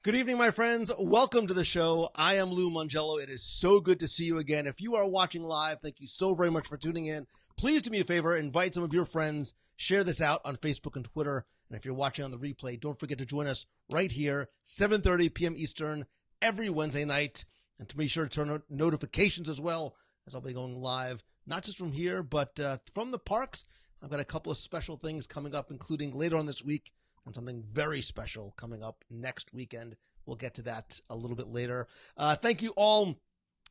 Good evening, my friends. Welcome to the show. I am Lou Mongello. It is so good to see you again. If you are watching live, thank you so very much for tuning in. Please do me a favor, invite some of your friends, share this out on Facebook and Twitter. And if you're watching on the replay, don't forget to join us right here, 7:30 p.m. Eastern, every Wednesday night. And to be sure to turn on notifications as well, as I'll be going live, not just from here, but from the parks. I've got a couple of special things coming up, including later on this week, and something very special coming up next weekend. We'll get to that a little bit later. Thank you all.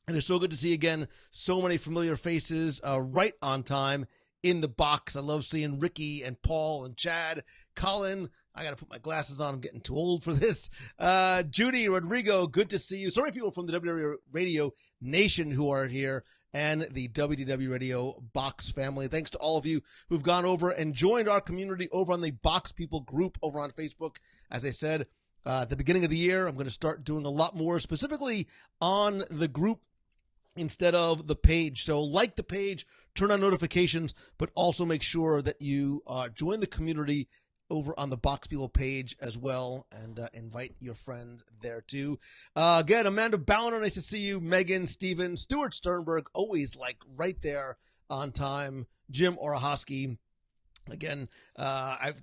It is so good to see again so many familiar faces right on time in the box. I love seeing Ricky and Paul and Chad, Colin. I got to put my glasses on. I'm getting too old for this. Judy, Rodrigo, good to see you. So many people from the WDW Radio Nation who are here, and the WDW Radio Box family. Thanks to all of you who've gone over and joined our community over on the Box People group over on Facebook. As I said, at the beginning of the year, I'm going to start doing a lot more specifically on the group instead of the page. So like the page, turn on notifications, but also make sure that you join the community over on the Box People page as well, and invite your friends there too. Again, Amanda Bowner, nice to see you. Megan, Steven, Stuart Sternberg, always like right there on time. Jim Orahoski. Again,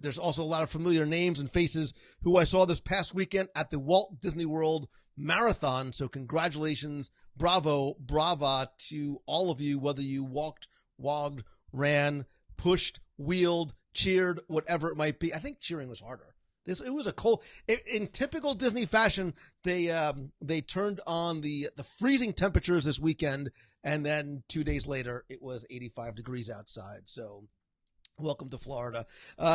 there's also a lot of familiar names and faces who I saw this past weekend at the Walt Disney World Marathon. So congratulations, bravo, brava to all of you, whether you walked, wogged, ran, pushed, wheeled, cheered, whatever it might be. I think cheering was harder. It was a cold. In typical Disney fashion, they turned on the freezing temperatures this weekend, and then 2 days later it was 85 degrees outside. So welcome to Florida.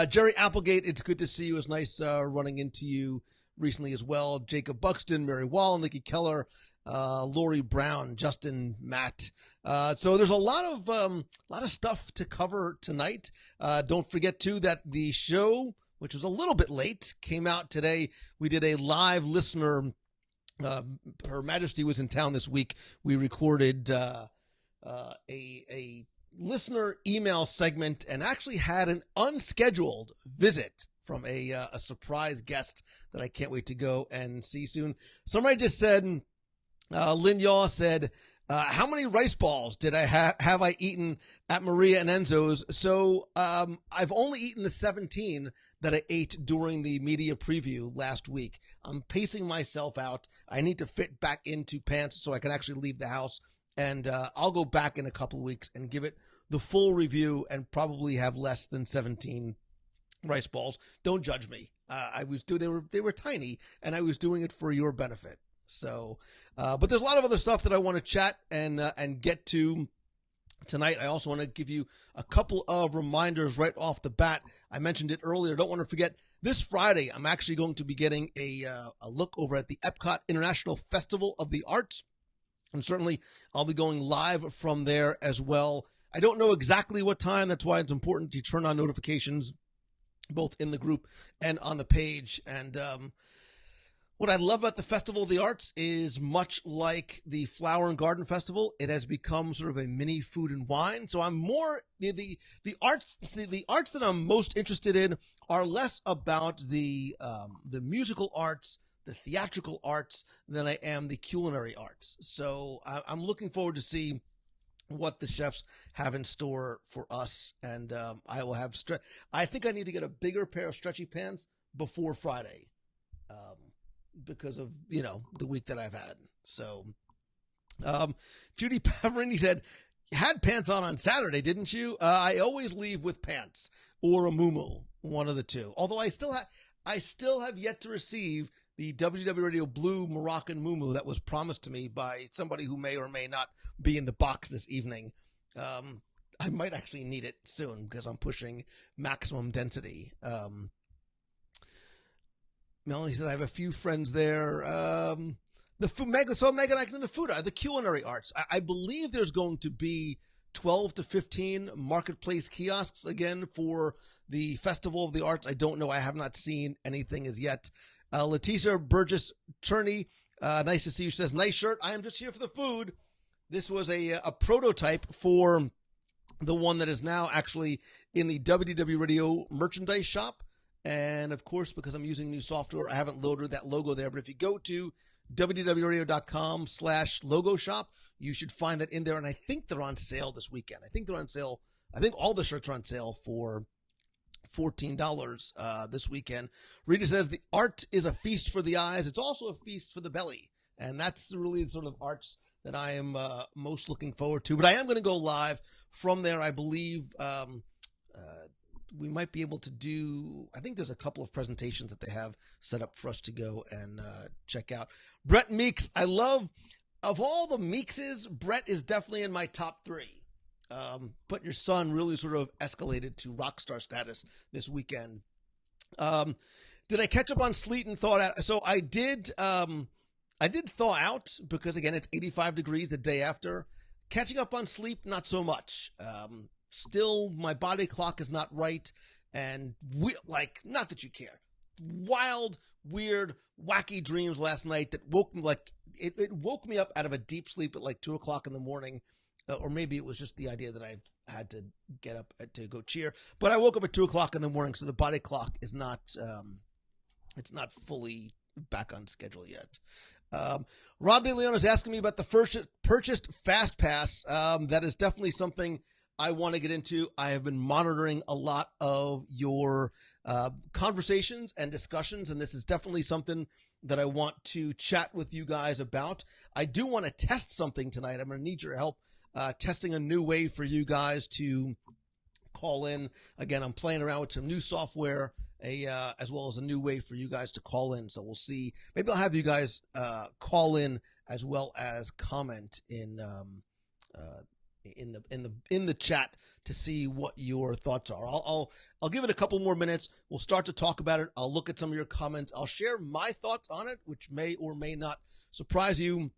Jerry Applegate, it's good to see you. It's nice running into you recently as well. Jacob Buxton, Mary Wall, Nikki Keller, Lori Brown, Justin, Matt. So there's a lot of stuff to cover tonight. Don't forget too that the show, which was a little bit late, came out today. We did a live listener. Her Majesty was in town this week. We recorded a listener email segment and actually had an unscheduled visit from a surprise guest that I can't wait to go and see soon. Somebody just said, Lynn Yaw said, how many rice balls did I have I eaten at Maria and Enzo's? So I've only eaten the 17 that I ate during the media preview last week. I'm pacing myself out. I need to fit back into pants so I can actually leave the house. And I'll go back in a couple of weeks and give it the full review and probably have less than 17 rice balls. Don't judge me. They were tiny, and I was doing it for your benefit. So, but there's a lot of other stuff that I want to chat and get to tonight. I also want to give you a couple of reminders right off the bat. I mentioned it earlier. Don't want to forget, this Friday, I'm actually going to be getting a look over at the Epcot International Festival of the Arts. And certainly I'll be going live from there as well. I don't know exactly what time. That's why it's important to turn on notifications both in the group and on the page. And what I love about the Festival of the Arts is, much like the Flower and Garden Festival, it has become sort of a mini Food and Wine. So I'm more the arts that I'm most interested in are less about the musical arts, the theatrical arts, than I am the culinary arts. So I'm looking forward to see what the chefs have in store for us. And I will have I think I need to get a bigger pair of stretchy pants before Friday, because of, the week that I've had. So Judy Paverini said, you had pants on Saturday, didn't you? I always leave with pants or a muumuu, one of the two. Although I still have yet to receive the WDW Radio blue Moroccan muumuu that was promised to me by somebody who may or may not be in the box this evening. I might actually need it soon because I'm pushing maximum density. Melanie says, I have a few friends there. Megan, I can do the food, the culinary arts. I believe there's going to be 12 to 15 marketplace kiosks again for the Festival of the Arts. I don't know. I have not seen anything as yet. Leticia Burgess Cherney, nice to see you. She says, nice shirt. I am just here for the food. This was a prototype for the one that is now actually in the WDW Radio merchandise shop. And of course, because I'm using new software, I haven't loaded that logo there. But if you go to wdwradio.com/logo shop, you should find that in there. And I think they're on sale this weekend. I think they're on sale. I think all the shirts are on sale for $14 this weekend. Rita says the art is a feast for the eyes. It's also a feast for the belly. And that's really the sort of arts that I am most looking forward to. But I am going to go live from there. I believe we might be able to do, I think there's a couple of presentations that they have set up for us to go and check out. Brett Meeks, I love, of all the Meekses, Brett is definitely in my top 3. But your son really sort of escalated to rock star status this weekend. Did I catch up on sleet and thaw out? So I did thaw out because, again, it's 85 degrees the day after. Catching up on sleep, not so much. Still, my body clock is not right. And, not that you care. Wild, weird, wacky dreams last night that woke me, it woke me up out of a deep sleep at 2 o'clock in the morning. Or maybe it was just the idea that I had to get up to go cheer. But I woke up at 2 o'clock in the morning, so the body clock is not, it's not fully back on schedule yet. Rob DeLeon is asking me about the purchased Fast Pass. That is definitely something I want to get into. I have been monitoring a lot of your conversations and discussions, and this is definitely something that I want to chat with you guys about. I do want to test something tonight. I'm going to need your help testing a new way for you guys to call in. Again, I'm playing around with some new software, as well as a new way for you guys to call in. So we'll see. Maybe I'll have you guys call in as well as comment in the chat to see what your thoughts are. I'll give it a couple more minutes. We'll start to talk about it. I'll look at some of your comments. I'll share my thoughts on it, which may or may not surprise you.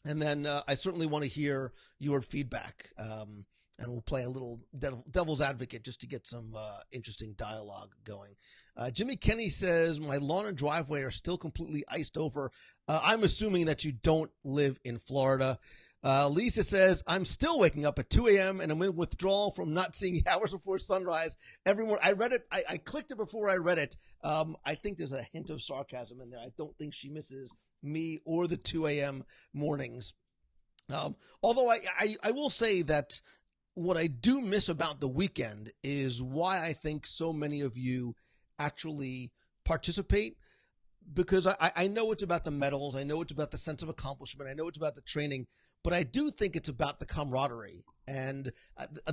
And then I certainly want to hear your feedback. And we'll play a little devil's advocate just to get some interesting dialogue going. Jimmy Kenny says, my lawn and driveway are still completely iced over. I'm assuming that you don't live in Florida. Lisa says, I'm still waking up at 2 a.m. and I'm in withdrawal from not seeing hours before sunrise every morning. I read it. I clicked it before I read it. I think there's a hint of sarcasm in there. I don't think she misses me or the 2 a.m. mornings. Although I will say that what I do miss about the weekend is why I think so many of you actually participate, because I know it's about the medals. I know it's about the sense of accomplishment. I know it's about the training, but I do think it's about the camaraderie. And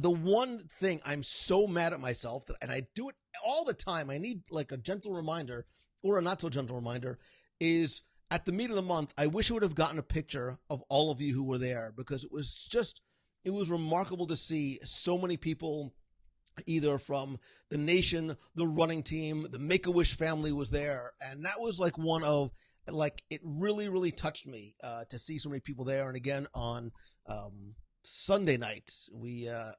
the one thing I'm so mad at myself, and I do it all the time, I need a gentle reminder or a not so gentle reminder, is at the meet of the month, I wish I would have gotten a picture of all of you who were there, because it was remarkable to see so many people, either from the nation, the running team, the Make-A-Wish family was there. And that was one of, it really, really touched me to see so many people there. And again, on Sunday night,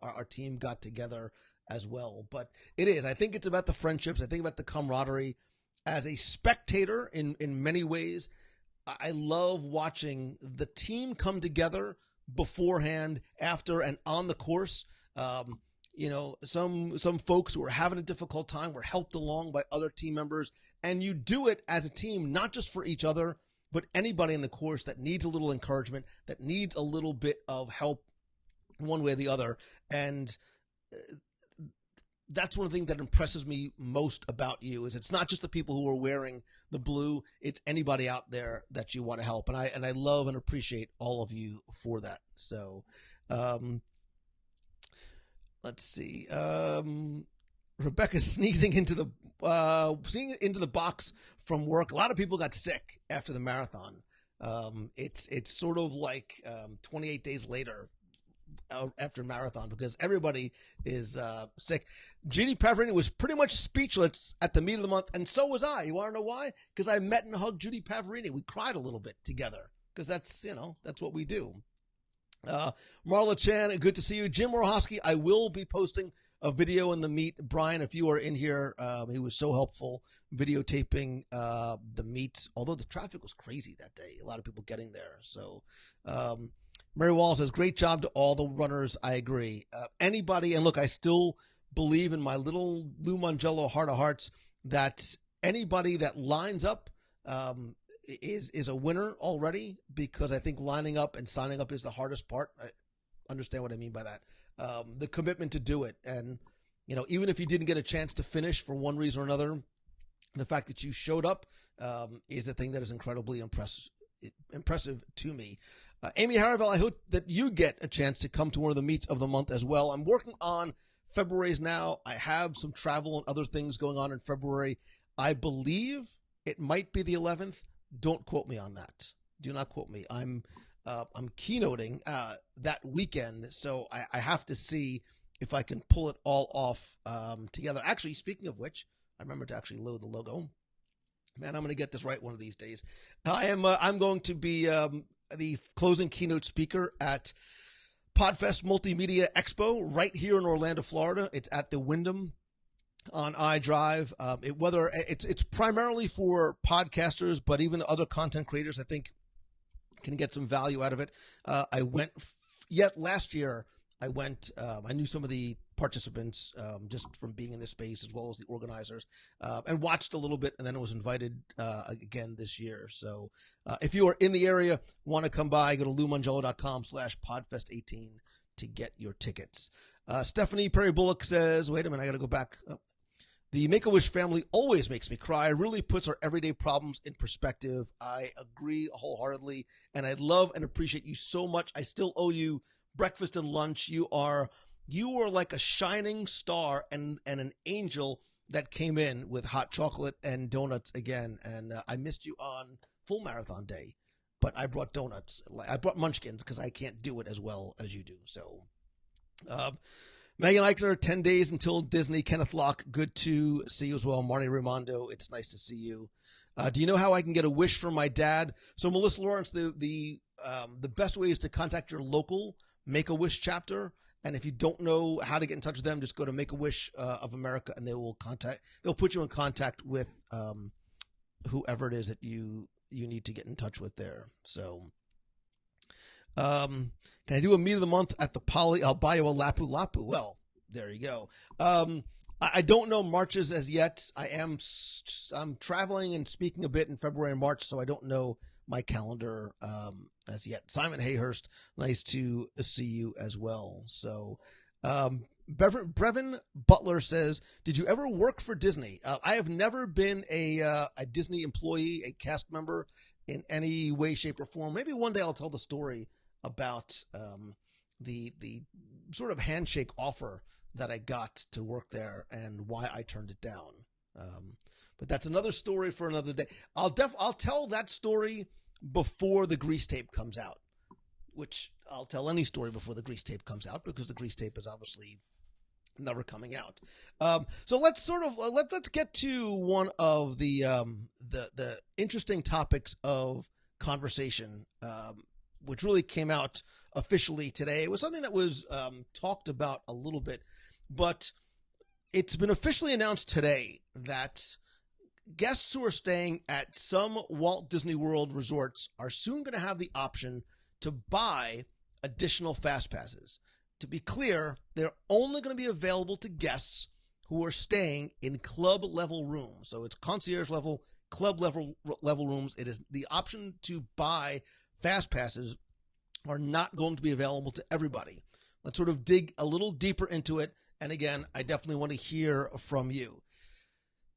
our team got together as well. But I think it's about the friendships. I think about the camaraderie. As a spectator in many ways, I love watching the team come together beforehand, after, and on the course. Some folks who are having a difficult time were helped along by other team members, and you do it as a team, not just for each other, but anybody in the course that needs a little encouragement, that needs a little bit of help one way or the other. And that's one of the things that impresses me most about you, is it's not just the people who are wearing the blue, it's anybody out there that you want to help. And I love and appreciate all of you for that. So, let's see. Rebecca's sneezing into the box from work. A lot of people got sick after the marathon. It's sort of 28 days later after marathon, because everybody is sick. Judy Pavarini was pretty much speechless at the meet of the month, and so was I. You want to know why? Because I met and hugged Judy Pavarini. We cried a little bit together, because that's what we do. Marla Chan, good to see you. Jim Orhosky, I will be posting a video in the meet. Brian, if you are in here, he was so helpful videotaping the meet, although the traffic was crazy that day. A lot of people getting there. So, Mary Wall says, great job to all the runners. I agree. Anybody, and look, I still believe in my little Lou Mongello heart of hearts. that anybody that lines up is a winner already, because I think lining up and signing up is the hardest part. I understand what I mean by that. The commitment to do it. And, even if you didn't get a chance to finish for one reason or another, the fact that you showed up is a thing that is incredibly impressive to me. Amy Haravel, I hope that you get a chance to come to one of the meets of the month as well. I'm working on February's now. I have some travel and other things going on in February. I believe it might be the 11th. Don't quote me on that. Do not quote me. I'm keynoting that weekend, so I have to see if I can pull it all off together. Actually, speaking of which, I remember to actually load the logo. Man, I'm going to get this right one of these days. I'm going to be the closing keynote speaker at Podfest Multimedia Expo right here in Orlando, Florida. It's at the Wyndham on iDrive. It's primarily for podcasters, but even other content creators, I think, can get some value out of it. Last year I went. I knew some of the participants just from being in this space, as well as the organizers, and watched a little bit, and then I was invited again this year. So if you are in the area, want to come by, go to loumongello.com/podfest18 to get your tickets. Stephanie Perry Bullock says, wait a minute, I got to go back. The Make-A-Wish family always makes me cry. It really puts our everyday problems in perspective. I agree wholeheartedly, and I love and appreciate you so much. I still owe you breakfast and lunch. You are like a shining star and an angel that came in with hot chocolate and donuts again. And I missed you on Full Marathon Day, but I brought donuts. I brought munchkins because I can't do it as well as you do. So, Megan Eichner, 10 days until Disney. Kenneth Locke, good to see you as well. Marnie Raimondo, it's nice to see you. Do you know how I can get a wish from my dad? So, Melissa Lawrence, the best way is to contact your local Make-A-Wish chapter. And if you don't know how to get in touch with them, just go to Make-A-Wish of America, and they'll put you in contact with whoever it is that you need to get in touch with there. So, can I do a meet of the month at the Poly? I'll buy you a Lapu Lapu. Well, there you go. I don't know marches as yet. I'm traveling and speaking a bit in February and March, so I don't know my calendar as yet. Simon Hayhurst, nice to see you as well. So, Brevin Butler says, did you ever work for Disney? I have never been a Disney employee, a cast member in any way, shape, or form. Maybe one day I'll tell the story about the sort of handshake offer that I got to work there and why I turned it down. But that's another story for another day. I'll tell that story before the grease tape comes out, which I'll tell any story before the grease tape comes out, because the grease tape is obviously never coming out. So let's get to one of the interesting topics of conversation, which really came out officially today. It was something that was talked about a little bit, but it's been officially announced today that guests who are staying at some Walt Disney World resorts are soon going to have the option to buy additional fast passes. To be clear, they're only going to be available to guests who are staying in club level rooms. So it's concierge level, club level rooms. It is the option to buy fast passes are not going to be available to everybody. Let's sort of dig a little deeper into it. And again, I definitely want to hear from you.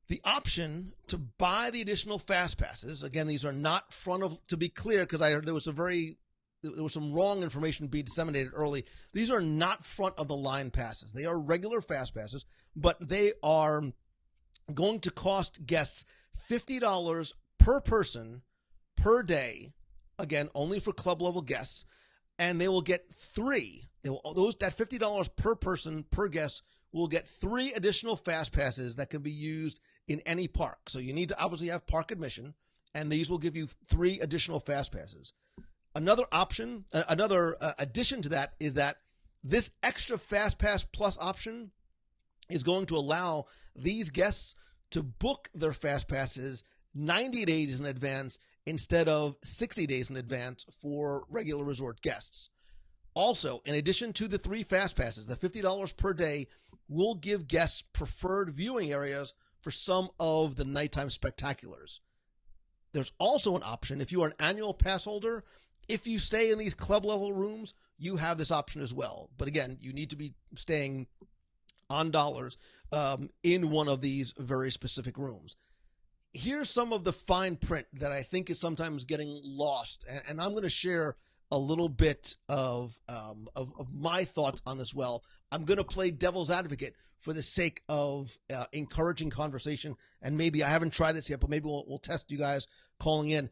The option to buy the additional fast passes, again, these are not to be clear, because there was some wrong information being disseminated early. These are not front of the line passes. They are regular fast passes, but they are going to cost guests $50 per person per day. Again, only for club level guests, and they will get that $50 per person per guest will get 3 additional fast passes that can be used in any park. So you need to obviously have park admission, and these will give you 3 additional fast passes. Another addition to that is that this extra fast pass plus option is going to allow these guests to book their fast passes 90 days in advance instead of 60 days in advance for regular resort guests. Also, in addition to the 3 fast passes, the $50 per day will give guests preferred viewing areas for some of the nighttime spectaculars. There's also an option if you are an annual pass holder. If you stay in these club level rooms, you have this option as well. But again, you need to be staying on dollars in one of these very specific rooms. Here's some of the fine print that I think is sometimes getting lost, and I'm going to share a little bit of my thoughts on this. Well, I'm going to play devil's advocate for the sake of encouraging conversation, and maybe I haven't tried this yet, but maybe we'll test you guys calling in.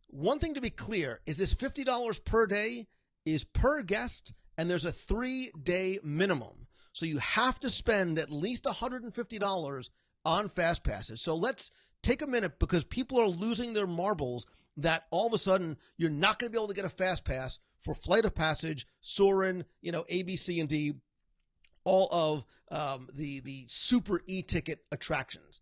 One thing to be clear is this $50 per day is per guest, and there's a 3-day minimum. So you have to spend at least $150 on fast passes. So let's take a minute, because people are losing their marbles that all of a sudden you're not going to be able to get a fast pass for Flight of Passage, Soarin', A, B, C, and D, all of the super e-ticket attractions.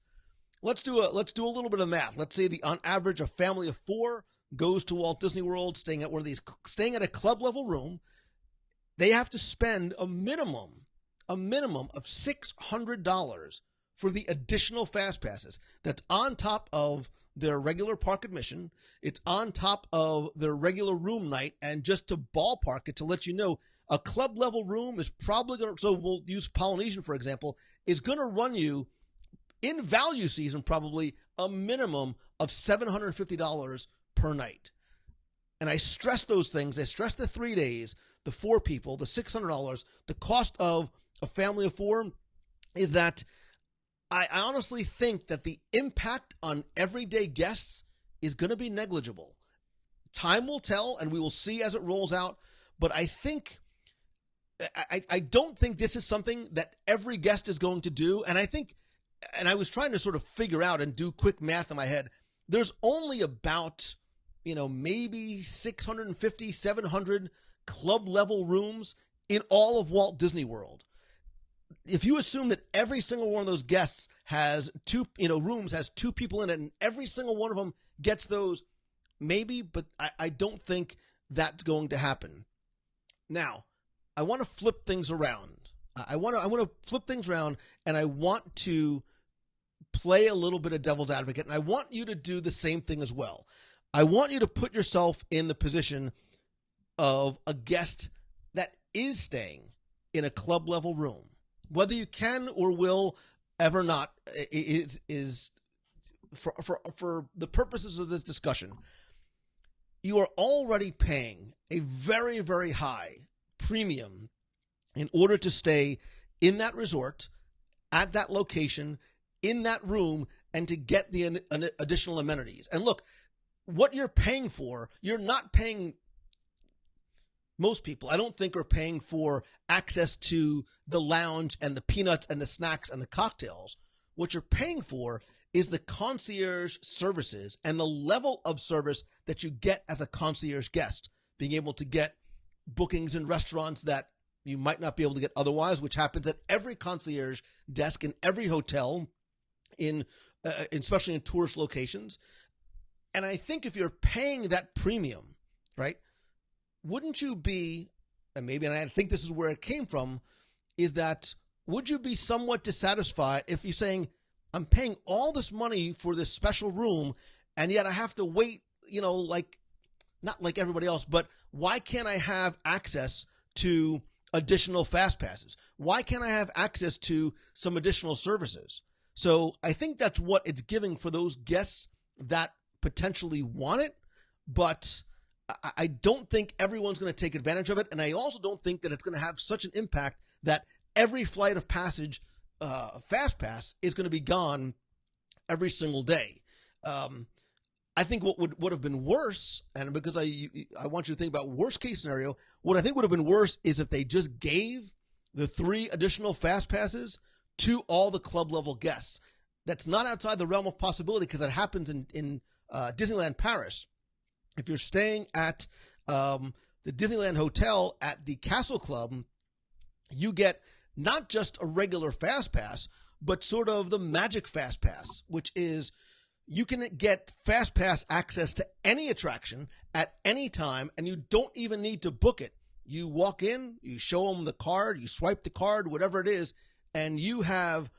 Let's do a little bit of math. Let's say on average a family of 4 goes to Walt Disney World, staying at a club level room. They have to spend a minimum of $600 for the additional fast passes. That's on top of their regular park admission. It's on top of their regular room night. And just to ballpark it, to let you know, a club level room is probably going to, so we'll use Polynesian, for example, is going to run you in value season probably a minimum of $750 per night. And I stress those things. I stress the 3 days, the 4 people, the $600, the cost of a family of 4, is that I honestly think that the impact on everyday guests is going to be negligible. Time will tell, and we will see as it rolls out. But I don't think this is something that every guest is going to do. And I was trying to sort of figure out and do quick math in my head. There's only about, maybe 650, 700 club level rooms in all of Walt Disney World. If you assume that every single one of those guests has rooms has 2 people in it, and every single one of them gets those, maybe, but I don't think that's going to happen. Now, I want to flip things around. I want to flip things around, and I want to play a little bit of devil's advocate, and I want you to do the same thing as well. I want you to put yourself in the position of a guest that is staying in a club level room. Whether you can or will ever not is for the purposes of this discussion. You are already paying a very, very high premium in order to stay in that resort, at that location, in that room, and to get the additional amenities. And look, what you're paying for, you're not paying. Most people, I don't think, are paying for access to the lounge and the peanuts and the snacks and the cocktails. What you're paying for is the concierge services and the level of service that you get as a concierge guest, being able to get bookings in restaurants that you might not be able to get otherwise, which happens at every concierge desk in every hotel, especially in tourist locations. And I think if you're paying that premium, right, wouldn't you be, and I think this is where it came from, is that would you be somewhat dissatisfied if you're saying, I'm paying all this money for this special room, and yet I have to wait, not like everybody else, but why can't I have access to additional fast passes? Why can't I have access to some additional services? So I think that's what it's giving for those guests that potentially want it, but I don't think everyone's going to take advantage of it, and I also don't think that it's going to have such an impact that every Flight of Passage fast pass is going to be gone every single day. I think what would have been worse, and because I want you to think about worst case scenario, what I think would have been worse is if they just gave the 3 additional fast passes to all the club level guests. That's not outside the realm of possibility, because that happens in Disneyland Paris. If you're staying at the Disneyland Hotel at the Castle Club, you get not just a regular Fast Pass, but sort of the Magic Fast Pass, which is you can get Fast Pass access to any attraction at any time, and you don't even need to book it. You walk in, you show them the card, you swipe the card, whatever it is, and you have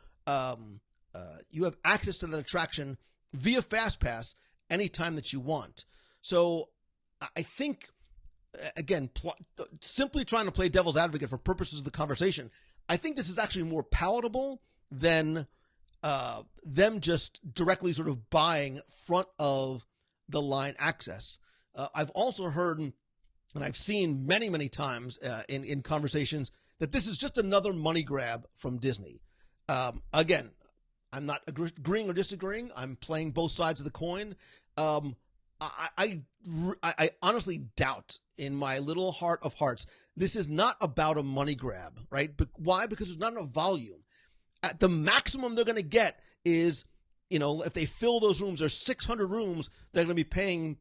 you have access to that attraction via FastPass anytime that you want. So I think, again, simply trying to play devil's advocate for purposes of the conversation, I think this is actually more palatable than them just directly sort of buying front of the line access. I've also heard, and I've seen many, many times in conversations, that this is just another money grab from Disney. Again, I'm not agreeing or disagreeing. I'm playing both sides of the coin. I honestly doubt in my little heart of hearts this is not about a money grab, right? But why? Because there's not enough volume. At the maximum they're going to get is, if they fill those rooms, there's 600 rooms, they're going to be paying,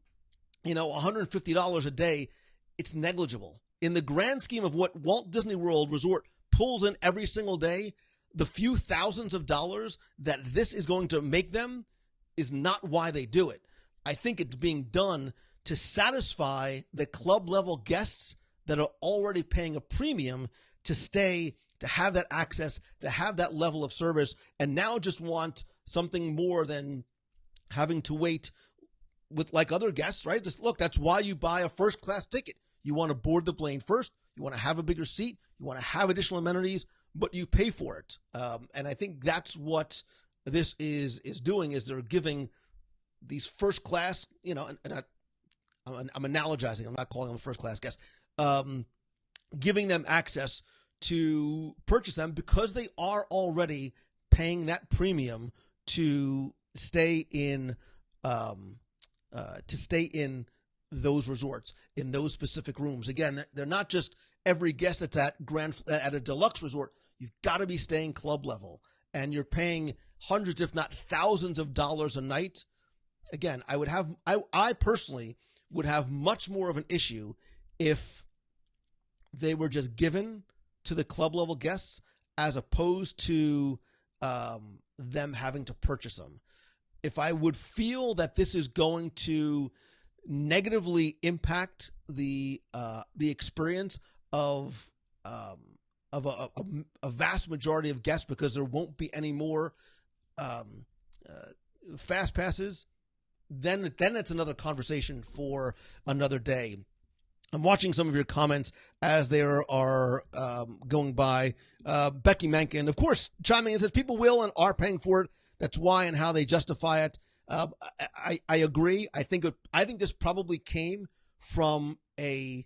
$150 a day. It's negligible. In the grand scheme of what Walt Disney World Resort pulls in every single day, the few thousands of dollars that this is going to make them is not why they do it. I think it's being done to satisfy the club level guests that are already paying a premium to stay, to have that access, to have that level of service, and now just want something more than having to wait with like other guests, right? Just look, that's why you buy a first class ticket. You want to board the plane first. You want to have a bigger seat. You want to have additional amenities, but you pay for it. And I think that's what this is doing, is they're giving these first class, and I'm analogizing. I'm not calling them a first class guest, giving them access to purchase them because they are already paying that premium to stay in those resorts, in those specific rooms. Again, they're not just every guest that's at a deluxe resort. You've got to be staying club level, and you're paying hundreds, if not thousands of dollars a night. Again, I personally would have much more of an issue if they were just given to the club level guests as opposed to them having to purchase them. If I would feel that this is going to negatively impact the experience of a vast majority of guests, because there won't be any more fast passes, then it's another conversation for another day. I'm watching some of your comments as they are going by. Becky Mencken, of course, chiming in, says people will and are paying for it. That's why and how they justify it. I agree. I think this probably came from a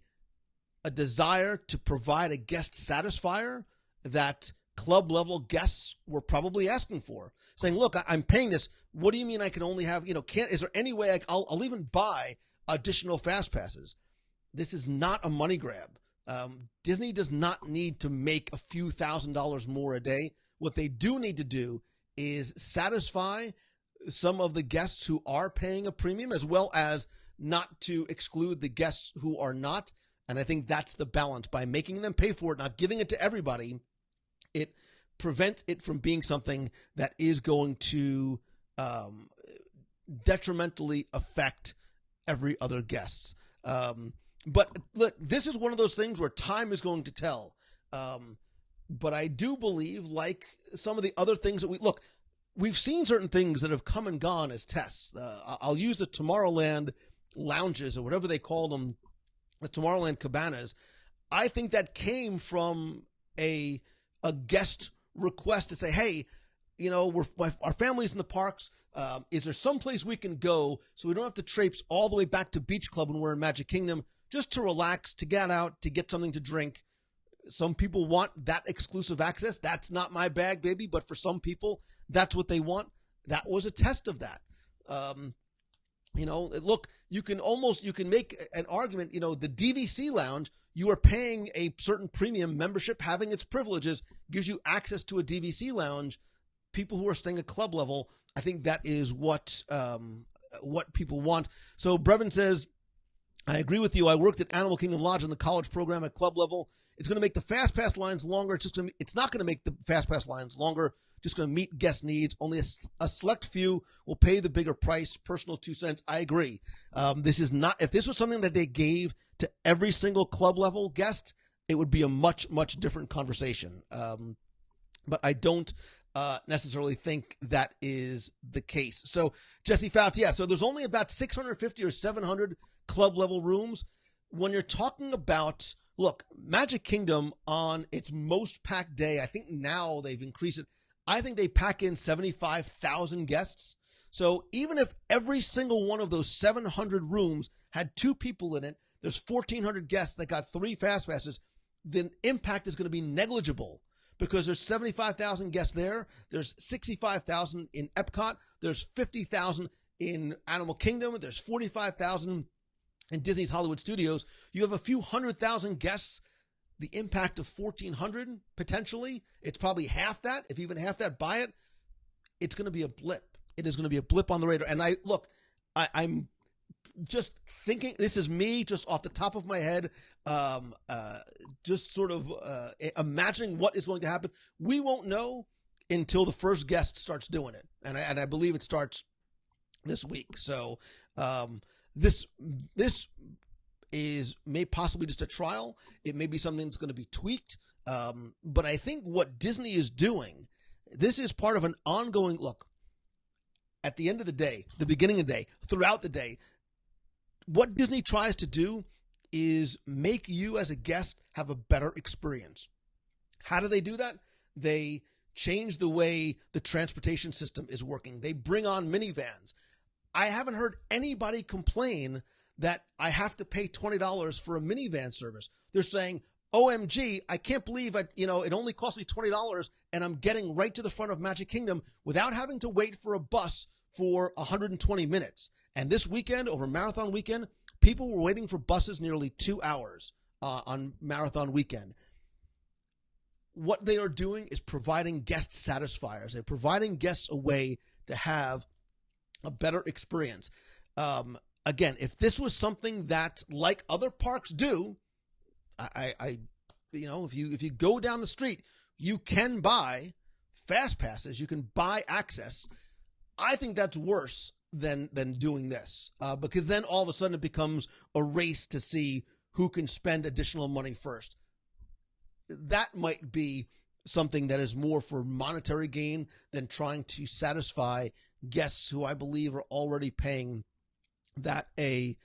desire to provide a guest satisfier that club level guests were probably asking for, saying, look, I'm paying this. What do you mean I can only have, is there any way I'll even buy additional fast passes? This is not a money grab. Disney does not need to make a few $1,000s more a day. What they do need to do is satisfy some of the guests who are paying a premium, as well as not to exclude the guests who are not. And I think that's the balance. By making them pay for it, not giving it to everybody, it prevents it from being something that is going to detrimentally affect every other guest. But look, this is one of those things where time is going to tell. But I do believe, like some of the other things that we've seen certain things that have come and gone as tests. I'll use the Tomorrowland lounges, or whatever they call them, the Tomorrowland cabanas. I think that came from a guest request to say, hey, our family's in the parks. Is there someplace we can go so we don't have to traipse all the way back to Beach Club when we're in Magic Kingdom, just to relax, to get out, to get something to drink? Some people want that exclusive access. That's not my bag, baby. But for some people, that's what they want. That was a test of that. Look, you can make an argument, the DVC lounge, you are paying a certain premium membership, having its privileges, gives you access to a DVC lounge. People who are staying at club level, I think that is what people want. So Brevin says, I agree with you. I worked at Animal Kingdom Lodge in the college program at club level. It's going to make the fast pass lines longer. It's not going to make the fast pass lines longer. Just going to meet guest needs. Only a select few will pay the bigger price. Personal 2 cents. I agree. This is not. If this was something that they gave to every single club level guest, it would be a much, much different conversation. But I don't necessarily think that is the case. So Jesse Fouts, so there's only about 650 or 700 club level rooms. When you're talking about, look, Magic Kingdom on its most packed day, I think now they've increased it. I think they pack in 75,000 guests. So even if every single one of those 700 rooms had 2 people in it, there's 1,400 guests that got 3 fast passes, the impact is going to be negligible because there's 75,000 guests there. There's 65,000 in Epcot. There's 50,000 in Animal Kingdom. There's 45,000 in Disney's Hollywood Studios. You have a few 100,000 guests. The impact of 1,400 potentially, it's probably half that. If even half that, buy it. It's going to be a blip. It is going to be a blip on the radar. And I'm just thinking, this is me just off the top of my head, just sort of imagining what is going to happen. We won't know until the first guest starts doing it. And I believe it starts this week. So this may possibly just a trial. It may be something that's going to be tweaked. But I think what Disney is doing, this is part of an ongoing look. At the end of the day, the beginning of the day, throughout the day, what Disney tries to do is make you as a guest have a better experience. How do they do that? They change the way the transportation system is working. They bring on minivans. I haven't heard anybody complain that I have to pay $20 for a minivan service. They're saying, OMG, I can't believe it only cost me $20 and I'm getting right to the front of Magic Kingdom without having to wait for a bus for 120 minutes. And this weekend, over Marathon Weekend, people were waiting for buses nearly 2 hours on Marathon Weekend. What they are doing is providing guest satisfiers. They're providing guests a way to have a better experience. Again, if this was something that, like other parks do, if you go down the street, you can buy fast passes, you can buy access. I think that's worse than doing this, because then all of a sudden it becomes a race to see who can spend additional money first. That might be something that is more for monetary gain than trying to satisfy guests who I believe are already paying the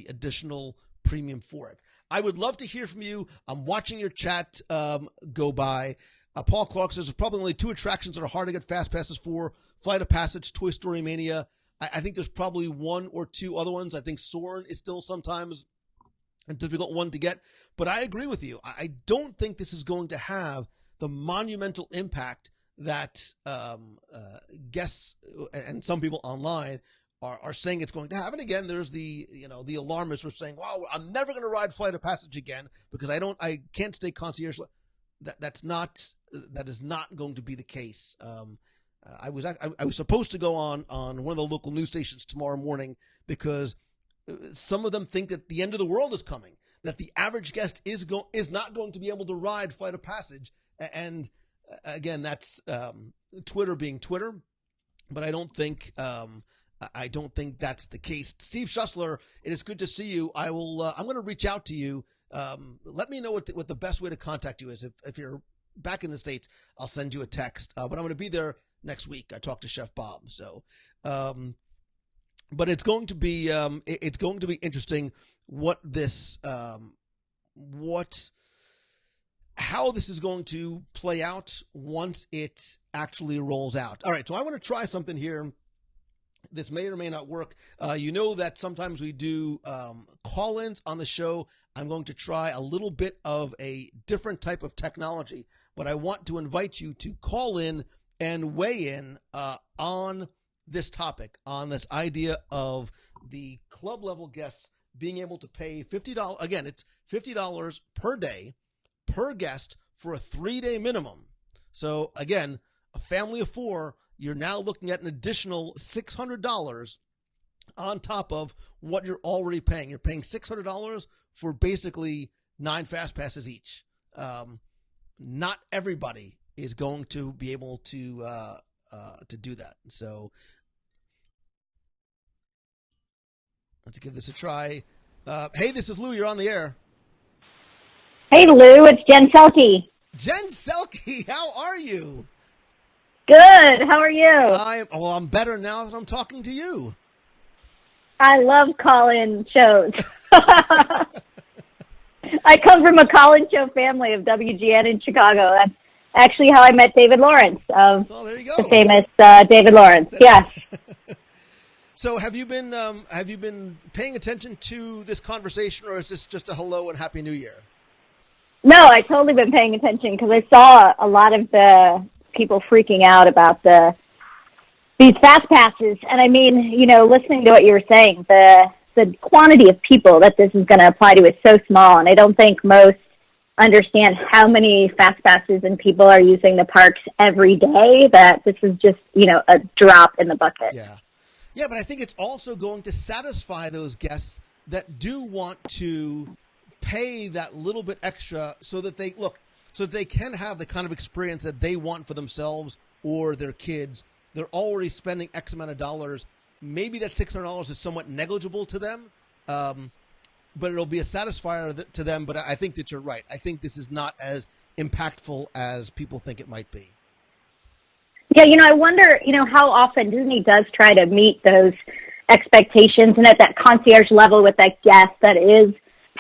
additional premium for it. I would love to hear from you. I'm watching your chat go by. Paul Clark says there's probably only 2 attractions that are hard to get fast passes for: Flight of Passage, Toy Story Mania. I think there's probably 1 or 2 other ones. I think Soarin' is still sometimes a difficult one to get. But I agree with you. I don't think this is going to have the monumental impact that guests and some people online are saying it's going to have. And again, there's the alarmists who are saying, wow, I'm never going to ride Flight of Passage again because I can't stay concierge. That is not going to be the case. I was supposed to go on one of the local news stations tomorrow morning because some of them think that the end of the world is coming, that the average guest is not going to be able to ride Flight of Passage. And again, that's Twitter being Twitter, but I don't think that's the case. Steve Schussler, it is good to see you. I'm going to reach out to you. Let me know what the best way to contact you is. If you're back in the States, I'll send you a text. But I'm going to be there next week. I talked to Chef Bob. So, but it's going to be interesting how this is going to play out once it actually rolls out. All right. So I want to try something here. This may or may not work. You know that sometimes we do call-ins on the show. I'm going to try a little bit of a different type of technology, but I want to invite you to call in and weigh in on this topic, on this idea of the club level guests being able to pay $50. Again, it's $50 per day per guest for a 3-day minimum. So again, a family of 4, you're now looking at an additional $600 on top of what you're already paying. You're paying $600 for basically 9 fast passes each. Not everybody is going to be able to do that. So let's give this a try. Hey, this is Lou. You're on the air. Hey, Lou. It's Jen Selke. Jen Selke, how are you? Good. How are you? I'm better now that I'm talking to you. I love call-in shows. I come from a call-in show family of WGN in Chicago. That's actually how I met David Lawrence of there you go. the famous David Lawrence. Yeah. So have you been paying attention to this conversation, or is this just a hello and Happy New Year? No, I totally been paying attention because I saw a lot of the people freaking out about these fast passes. And I mean, listening to what you were saying, the quantity of people that this is going to apply to is so small. And I don't think most understand how many fast passes and people are using the parks every day, that this is just, a drop in the bucket. Yeah. Yeah, but I think it's also going to satisfy those guests that do want to pay that little bit extra so that they can have the kind of experience that they want for themselves or their kids. They're already spending X amount of dollars. Maybe that $600 is somewhat negligible to them, but it'll be a satisfier to them. But I think that you're right. I think this is not as impactful as people think it might be. Yeah, I wonder, how often Disney does try to meet those expectations, and at that concierge level with that guest that is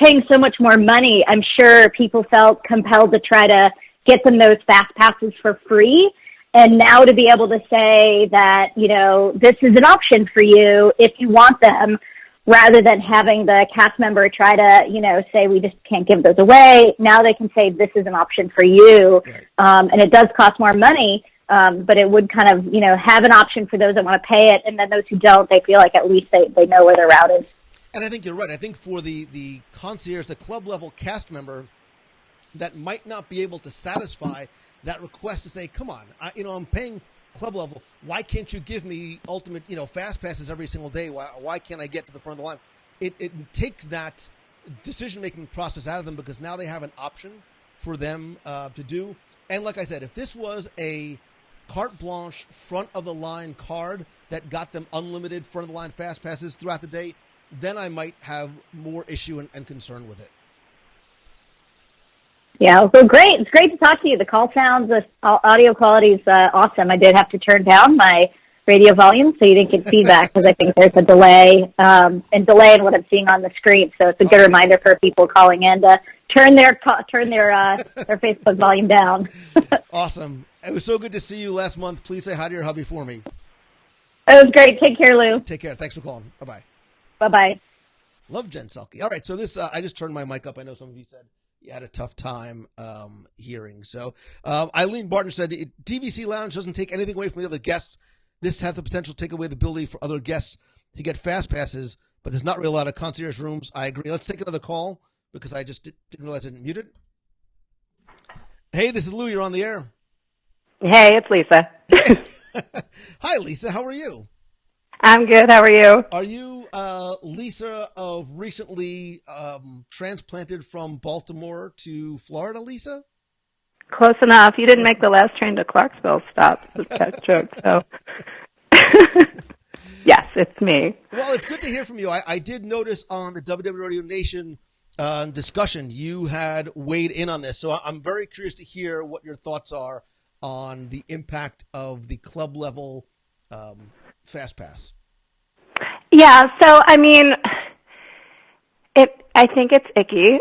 paying so much more money, I'm sure people felt compelled to try to get them those fast passes for free. And now to be able to say that, this is an option for you if you want them, rather than having the cast member try to, say we just can't give those away. Now they can say this is an option for you. Right. And it does cost more money, but it would kind of, have an option for those that want to pay it. And then those who don't, they feel like at least they know where their route is. And I think you're right. I think for the concierge, the club level cast member that might not be able to satisfy that request to say, come on, I'm paying club level. Why can't you give me ultimate, fast passes every single day? Why can't I get to the front of the line? It takes that decision-making process out of them, because now they have an option for them to do. And like I said, if this was a carte blanche front of the line card that got them unlimited front of the line fast passes throughout the day, then I might have more issue and concern with it. Yeah, well, great. It's great to talk to you. The call sounds, the audio quality is awesome. I did have to turn down my radio volume so you didn't get feedback, because I think there's a delay in what I'm seeing on the screen. So it's a good reminder for people calling in to turn their Facebook volume down. Awesome. It was so good to see you last month. Please say hi to your hubby for me. It was great. Take care, Lou. Take care. Thanks for calling. Bye-bye. Bye-bye. Love Jen Selke. All right, so this I just turned my mic up. I know some of you said you had a tough time hearing. So Eileen Barton said, TVC Lounge doesn't take anything away from the other guests. This has the potential to take away the ability for other guests to get fast passes, but there's not really a lot of concierge rooms. I agree. Let's take another call, because I just didn't realize I didn't mute it. Hey, this is Lou. You're on the air. Hey, it's Lisa. Hi, Lisa. How are you? I'm good. How are you? Are you Lisa of recently transplanted from Baltimore to Florida, Lisa? Close enough. You didn't make the last train to Clarksville stop. That joke. So, yes, it's me. Well, it's good to hear from you. I did notice on the WDW Radio Nation discussion you had weighed in on this, so I'm very curious to hear what your thoughts are on the impact of the club level Fast Pass. Yeah, so I mean, I think it's icky.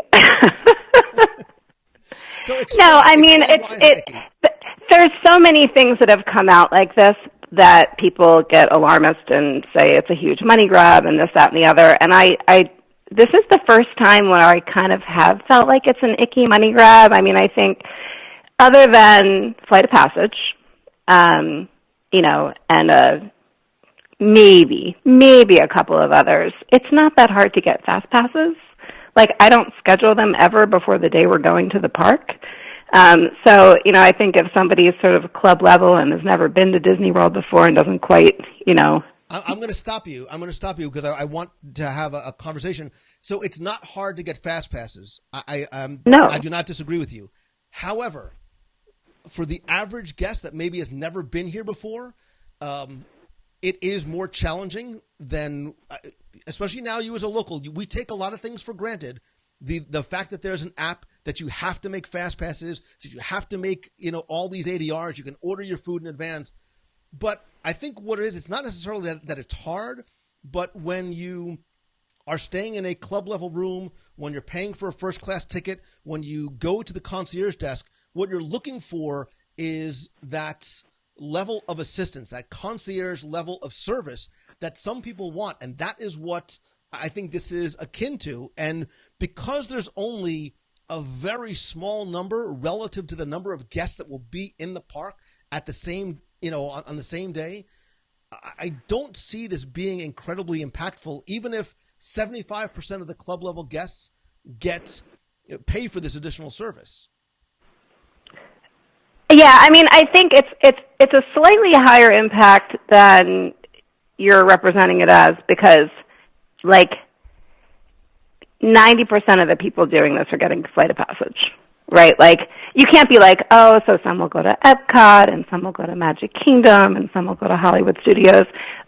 There's so many things that have come out like this that people get alarmist and say it's a huge money grab and this, that, and the other. And this is the first time where I kind of have felt like it's an icky money grab. I mean, I think other than Flight of Passage, and maybe a couple of others, it's not that hard to get fast passes. Like, I don't schedule them ever before the day we're going to the park. So, I think if somebody is sort of club level and has never been to Disney World before and doesn't quite, I'm going to stop you. Because I want to have a conversation. So it's not hard to get fast passes. No. I do not disagree with you. However, for the average guest that maybe has never been here before, it is more challenging than, especially now you as a local. We take a lot of things for granted. The fact that there's an app that you have to make fast passes, that you have to make, all these ADRs. You can order your food in advance. But I think what it is, it's not necessarily that it's hard, but when you are staying in a club level room, when you're paying for a first class ticket, when you go to the concierge desk, what you're looking for is that level of assistance, that concierge level of service that some people want. And that is what I think this is akin to. And because there's only a very small number relative to the number of guests that will be in the park at the same, on the same day, I don't see this being incredibly impactful, even if 75% of the club level guests pay for this additional service. Yeah, I mean, I think it's a slightly higher impact than you're representing it as, because like 90% of the people doing this are getting Flight of Passage, right? Like, you can't be like, oh, so some will go to Epcot and some will go to Magic Kingdom and some will go to Hollywood Studios.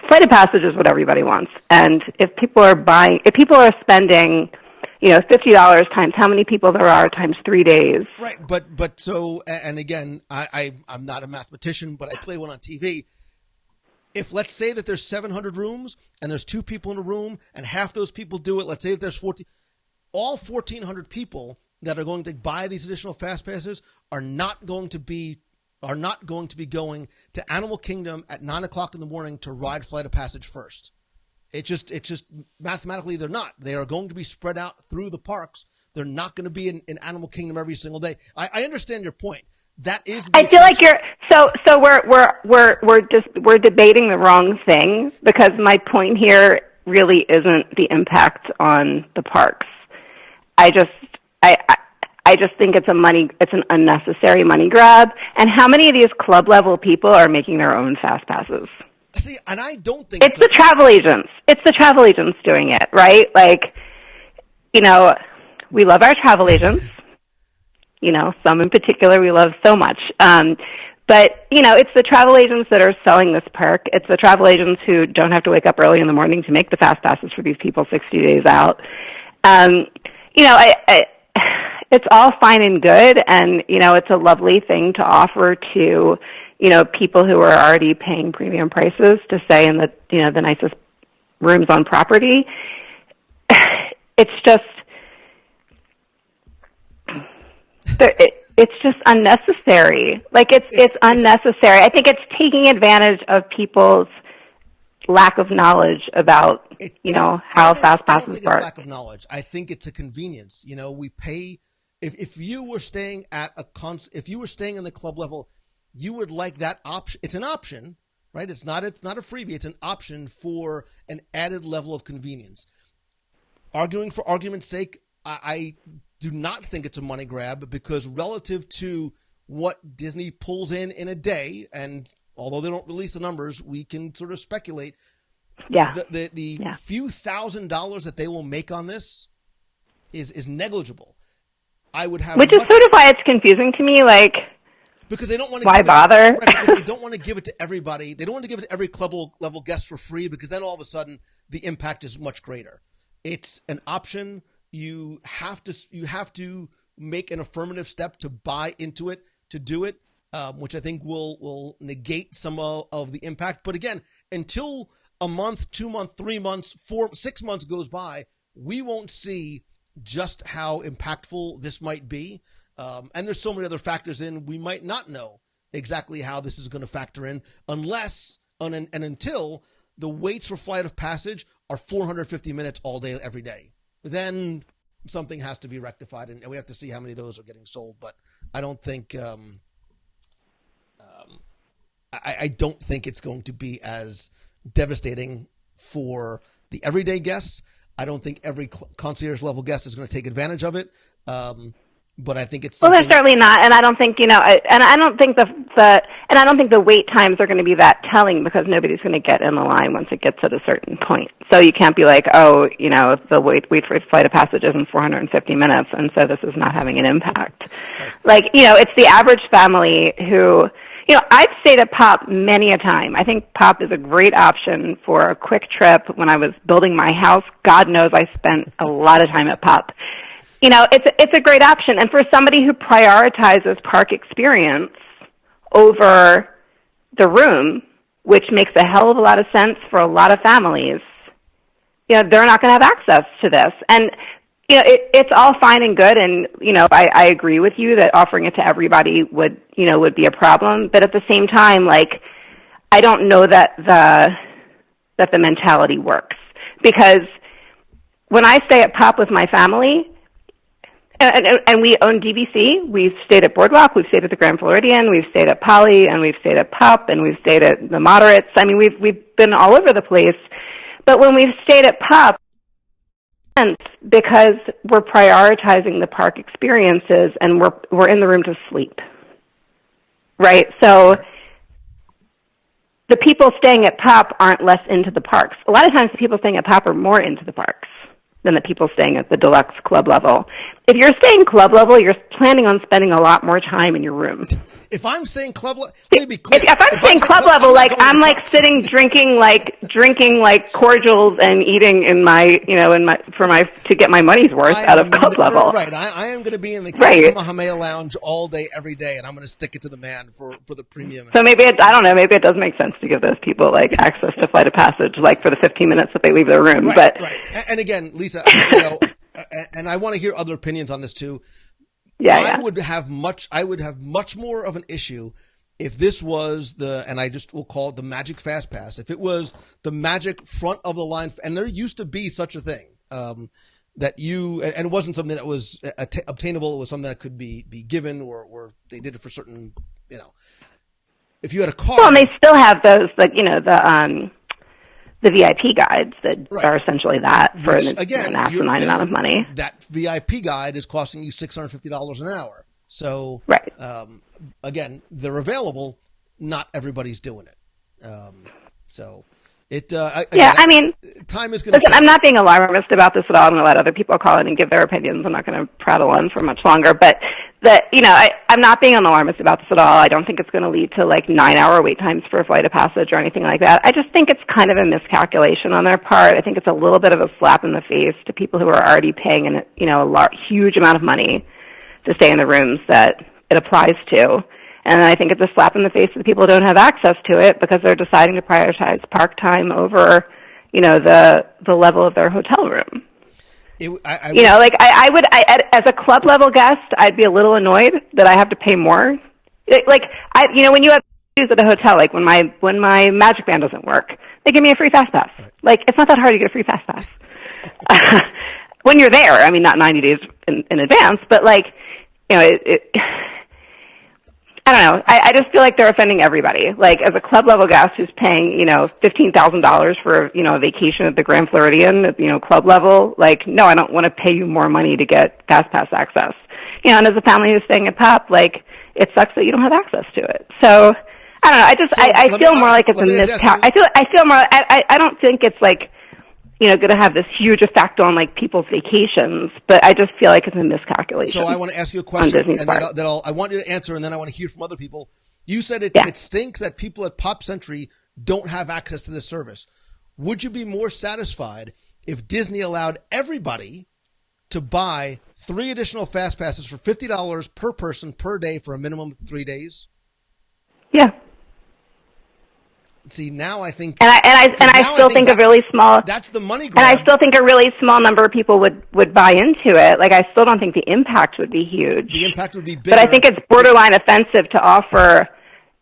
Flight of Passage is what everybody wants. And if people are spending, $50 times how many people there are times 3 days. Right. But so, and again, I'm not a mathematician, but I play one on TV. If let's say that there's 700 rooms and there's 2 people in a room and half those people do it, let's say that there's 14, all 1,400 people that are going to buy these additional fast passes are not going to be going to Animal Kingdom at 9:00 in the morning to ride Flight of Passage first. It's just mathematically they're not. They are going to be spread out through the parks. They're not going to be in Animal Kingdom every single day. I understand your point. That is. I feel like we're debating the wrong thing, because my point here really isn't the impact on the parks. I just think it's an unnecessary money grab. And how many of these club level people are making their own fast passes? See, and I don't think it's the travel agents. It's the travel agents doing it, right? Like, we love our travel agents. Some in particular we love so much. But, it's the travel agents that are selling this park. It's the travel agents who don't have to wake up early in the morning to make the fast passes for these people 60 days out. It's all fine and good, and, it's a lovely thing to offer to, people who are already paying premium prices to stay in the nicest rooms on property. It's just, it's just unnecessary. Like, it's unnecessary. I think it's taking advantage of people's lack of knowledge about, how fast passes work. It's lack of knowledge. I think it's a convenience. We pay. If you were staying at if you were staying in the club level, you would like that option. It's an option, right? It's not a freebie. It's an option for an added level of convenience. Arguing for argument's sake, I do not think it's a money grab, because relative to what Disney pulls in a day, and although they don't release the numbers, we can sort of speculate. Yeah. The few $1,000s that they will make on this is negligible. Which is sort of why it's confusing to me, like, because they don't want to. Why bother? Because they don't want to give it to everybody. They don't want to give it to every club level guest for free, because then all of a sudden the impact is much greater. It's an option. You have to make an affirmative step to buy into it, to do it, which I think will negate some of the impact. But again, until a month, 2 months, 3 months, 6 months goes by, we won't see just how impactful this might be. And there's so many other factors in. We might not know exactly how this is going to factor in unless and until the waits for Flight of Passage are 450 minutes all day, every day. Then something has to be rectified, and we have to see how many of those are getting sold. But I don't think I don't think it's going to be as devastating for the everyday guests. I don't think every concierge level guest is going to take advantage of it. But I think it's well, they're certainly not, and I don't think I don't think the wait times are going to be that telling, because nobody's going to get in the line once it gets at a certain point. So you can't be like, the wait for Flight of Passage is in 450 minutes, and so this is not having an impact. Like, it's the average family who, I've stayed at Pop many a time. I think Pop is a great option for a quick trip. When I was building my house, God knows I spent a lot of time at Pop. it's a great option. And for somebody who prioritizes park experience over the room, which makes a hell of a lot of sense for a lot of families, they're not going to have access to this. And, it's all fine and good. And, I agree with you that offering it to everybody would be a problem. But at the same time, I don't know that the mentality works. Because when I stay at Pop with my family, and we own DVC, we've stayed at Boardwalk, we've stayed at the Grand Floridian, we've stayed at Poly, and we've stayed at Pop, and we've stayed at the Moderates. I mean, we've been all over the place. But when we've stayed at Pop, because we're prioritizing the park experiences and we're in the room to sleep, right? So the people staying at Pop aren't less into the parks. A lot of times the people staying at Pop are more into the parks than the people staying at the deluxe club level. If you're staying club level, you're planning on spending a lot more time in your room. If I'm staying club level, let me be clear. If I'm staying club level, I'm sitting drinking cordials and eating to get my money's worth out of club level. Right. I am going to be in the Kamehameha Lounge all day, every day, and I'm going to stick it to the man for the premium. So maybe it does make sense to give those people access to Flight of Passage, for the 15 minutes that they leave their room. Right. And again, Lisa, and I want to hear other opinions on this too. I would have much more of an issue if this was and I just will call it the Magic Fast Pass. If it was the Magic front of the line, and there used to be such a thing, and it wasn't something that was obtainable. It was something that could be given, or they did it for certain, if you had a car. Well, and they still have those, the VIP guides that are essentially that for an asinine amount of money. That VIP guide is costing you $650 an hour. So, again, they're available. Not everybody's doing it. Time is going to. I'm not being alarmist about this at all. I'm going to let other people call in and give their opinions. I'm not going to prattle on for much longer. But I'm not being alarmist about this at all. I don't think it's going to lead to 9-hour wait times for a Flight of Passage or anything like that. I just think it's kind of a miscalculation on their part. I think it's a little bit of a slap in the face to people who are already paying a huge amount of money to stay in the rooms that it applies to. And I think it's a slap in the face to the people who don't have access to it because they're deciding to prioritize park time over, the level of their hotel room. As a club level guest, I'd be a little annoyed that I have to pay more. When you have issues at a hotel, when my Magic Band doesn't work, they give me a free fast pass. Right. It's not that hard to get a free fast pass. When you're there, not 90 days in advance, but I don't know. I just feel like they're offending everybody. As a club level guest who's paying, $15,000 for, a vacation at the Grand Floridian at, club level, no, I don't want to pay you more money to get fast pass access. And as a family who's staying at Pop, it sucks that you don't have access to it. So I don't know. I feel more like it's a miscalculation. I feel more. I don't think it's going to have this huge effect on people's vacations, but I just feel like it's a miscalculation. So I want to ask you a question, and I want you to answer, and then I want to hear from other people. You said it stinks that people at Pop Century don't have access to this service. Would you be more satisfied if Disney allowed everybody to buy 3 additional fast passes for $50 per person per day for a minimum of 3 days? Yeah. See, now I think, I still think a really small. That's the money grab. And I still think a really small number of people would buy into it. I still don't think the impact would be huge. The impact would be bigger. But I think it's borderline offensive to offer,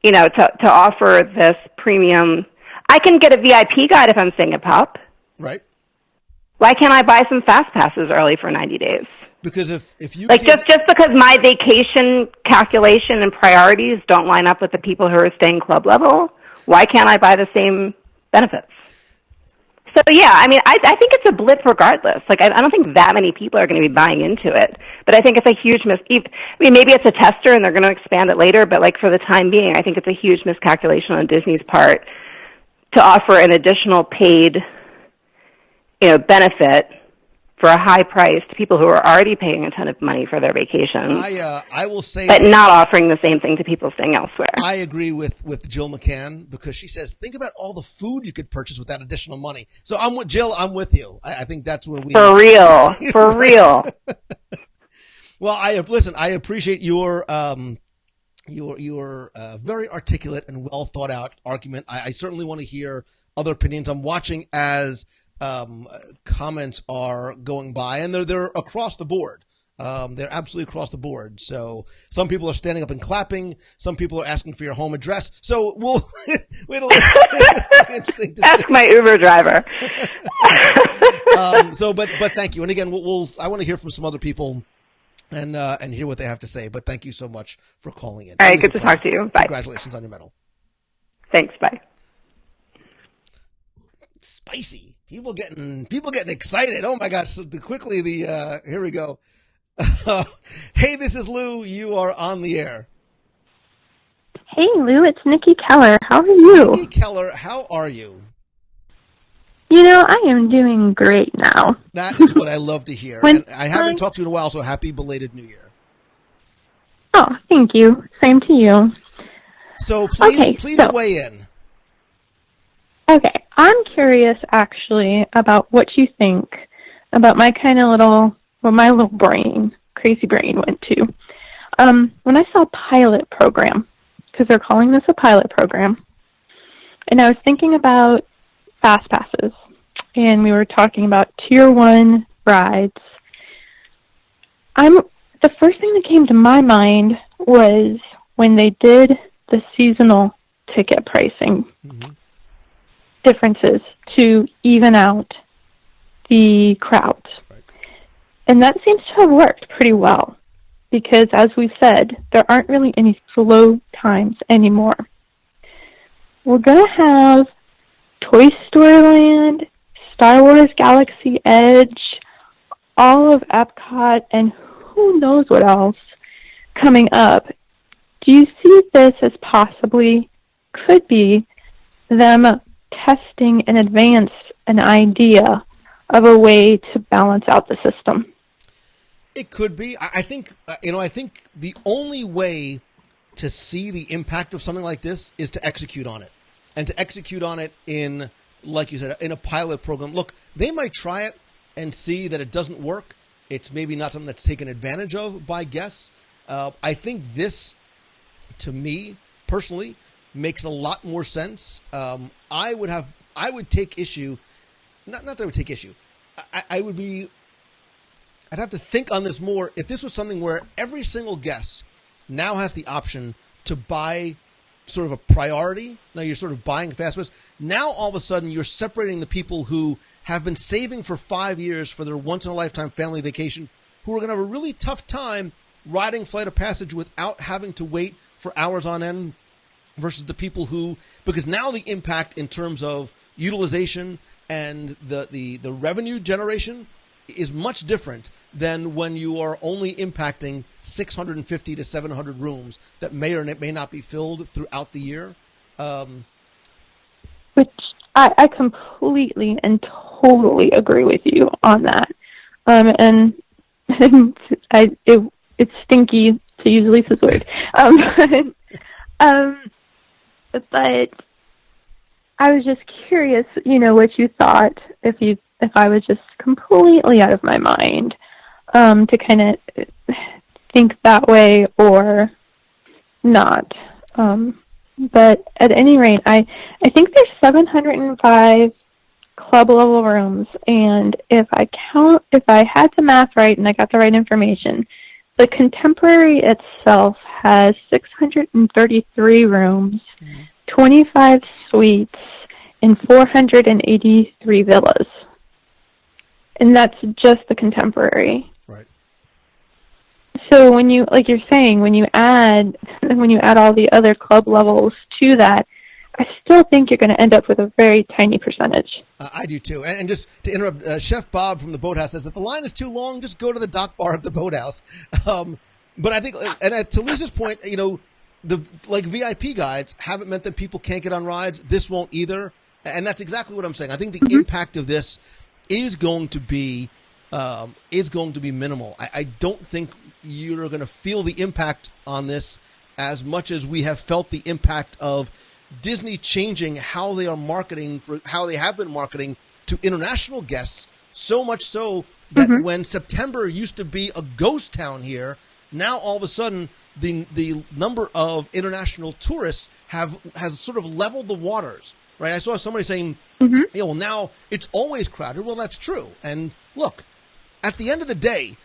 to offer this premium. I can get a VIP guide if I'm staying at Pop. Right. Why can't I buy some fast passes early for 90 days? Because if you just because my vacation calculation and priorities don't line up with the people who are staying club level. Why can't I buy the same benefits? So, I think it's a blip regardless. I don't think that many people are going to be buying into it. But I think it's a huge maybe it's a tester and they're going to expand it later, but for the time being, I think it's a huge miscalculation on Disney's part to offer an additional paid, benefit for a high price to people who are already paying a ton of money for their vacations. I will say, but not offering the same thing to people staying elsewhere. I agree with Jill McCann because she says, think about all the food you could purchase with that additional money. So I'm with Jill. I'm with you. I think that's where we for real. Well, I appreciate your very articulate and well thought out argument. I certainly want to hear other opinions. I'm watching as comments are going by, and they're across the board. They're absolutely across the board. So some people are standing up and clapping. Some people are asking for your home address. So we'll wait a little. Interesting to Ask see. my Uber driver. But thank you. And again, I want to hear from some other people and hear what they have to say. But thank you so much for calling in. All right, good to talk to you. Bye. Congratulations on your medal. Thanks. Bye. Spicy. People getting excited. Oh my gosh! So quickly, here we go. Hey, this is Lou. You are on the air. Hey, Lou, it's Nikki Keller. How are you? Nikki Keller, how are you? You know, I am doing great now. That is what I love to hear. And I haven't talked to you in a while, so happy belated New Year. Oh, thank you. Same to you. So please weigh in. Okay, I'm curious actually about what you think about my kind of my little crazy brain went to. When I saw pilot program, because they're calling this a pilot program, and I was thinking about fast passes, and we were talking about tier 1 rides. The first thing that came to my mind was when they did the seasonal ticket pricing differences to even out the crowds. Right. And that seems to have worked pretty well because, as we've said, there aren't really any slow times anymore. We're going to have Toy Story Land, Star Wars Galaxy Edge, all of Epcot, and who knows what else coming up. Do you see this as possibly could be them testing in advance an idea of a way to balance out the system? It could be. I think the only way to see the impact of something like this is to execute on it. And to execute on it in, like you said, in a pilot program. Look, they might try it and see that it doesn't work. It's maybe not something that's taken advantage of by guests. I think this, to me, personally, makes a lot more sense. I would take issue, not that I would take issue. I'd have to think on this more if this was something where every single guest now has the option to buy sort of a priority. Now you're sort of buying fast pass. Now all of a sudden you're separating the people who have been saving for 5 years for their once-in-a-lifetime family vacation, who are going to have a really tough time riding Flight of Passage without having to wait for hours on end, versus the people who, because now the impact in terms of utilization and the revenue generation is much different than when you are only impacting 650 to 700 rooms that may or may not be filled throughout the year. Which I completely and totally agree with you on that. And it's stinky, to use Lisa's word. But I was just curious, what you thought if I was just completely out of my mind, to kind of think that way or not. But at any rate, I think there's 705 club level rooms, and if I had the math right and I got the right information, the Contemporary itself has 633 rooms, 25 suites, and 483 villas. And that's just the Contemporary. Right. So when you, like you're saying, when you add all the other club levels to that, I still think you're going to end up with a very tiny percentage. I do too. And just to interrupt, Chef Bob from the Boathouse says, if the line is too long, just go to the dock bar at the Boathouse. But I think, and to Lisa's point, the VIP guides haven't meant that people can't get on rides. This won't either. And that's exactly what I'm saying. I think the impact of this is going to be minimal. I don't think you're going to feel the impact on this as much as we have felt the impact of Disney changing how they are marketing, for how they have been marketing to international guests, So much so that when September used to be a ghost town here, now all of a sudden the number of international tourists has sort of leveled the waters, right? I saw somebody saying, yeah, well, now it's always crowded. Well, that's true. And look, at the end of the day,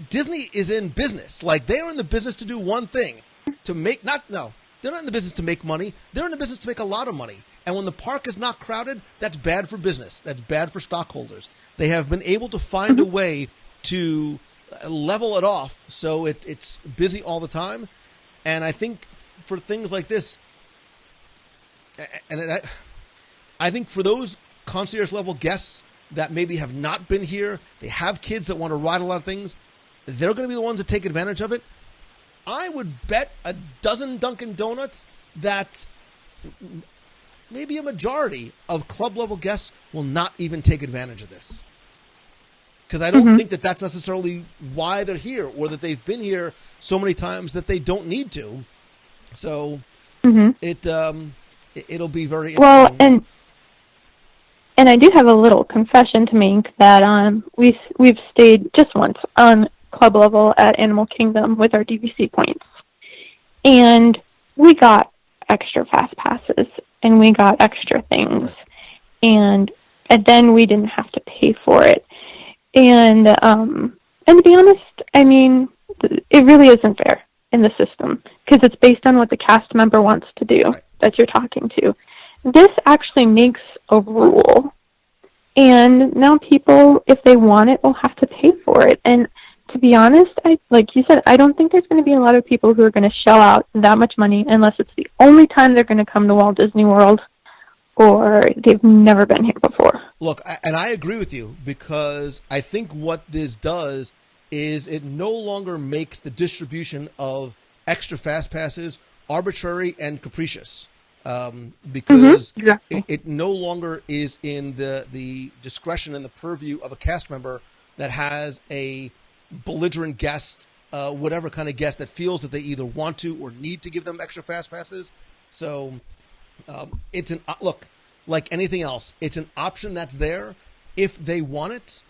Disney is in business. Like, they are in the business to do one thing, to make they're not in the business to make money. They're in the business to make a lot of money. And when the park is not crowded, that's bad for business. That's bad for stockholders. They have been able to find a way to level it off so it's busy all the time. And I think for things like this, and I think for those concierge level guests that maybe have not been here, they have kids that want to ride a lot of things, they're going to be the ones that take advantage of it. I would bet a dozen Dunkin' Donuts that maybe a majority of club level guests will not even take advantage of this. Because I don't think that that's necessarily why they're here, or that they've been here so many times that they don't need to. So it'll be very interesting. Well, and I do have a little confession to make that we've stayed just once on club level at Animal Kingdom with our DVC points, and we got extra fast passes and we got extra things, and then we didn't have to pay for it. And to be honest, I mean, it really isn't fair in the system, because it's based on what the cast member wants to do that you're talking to. This actually makes a rule, and now people, if they want it, will have to pay for it. And to be honest, like you said, I don't think there's going to be a lot of people who are going to shell out that much money unless it's the only time they're going to come to Walt Disney World, or they've never been here before. Look, and I agree with you, because I think what this does is it no longer makes the distribution of extra fast passes arbitrary and capricious, because it no longer is in the discretion and the purview of a cast member that has a belligerent guest, whatever kind of guest, that feels that they either want to or need to give them extra fast passes. So it's look, like anything else, it's an option that's there if they want it.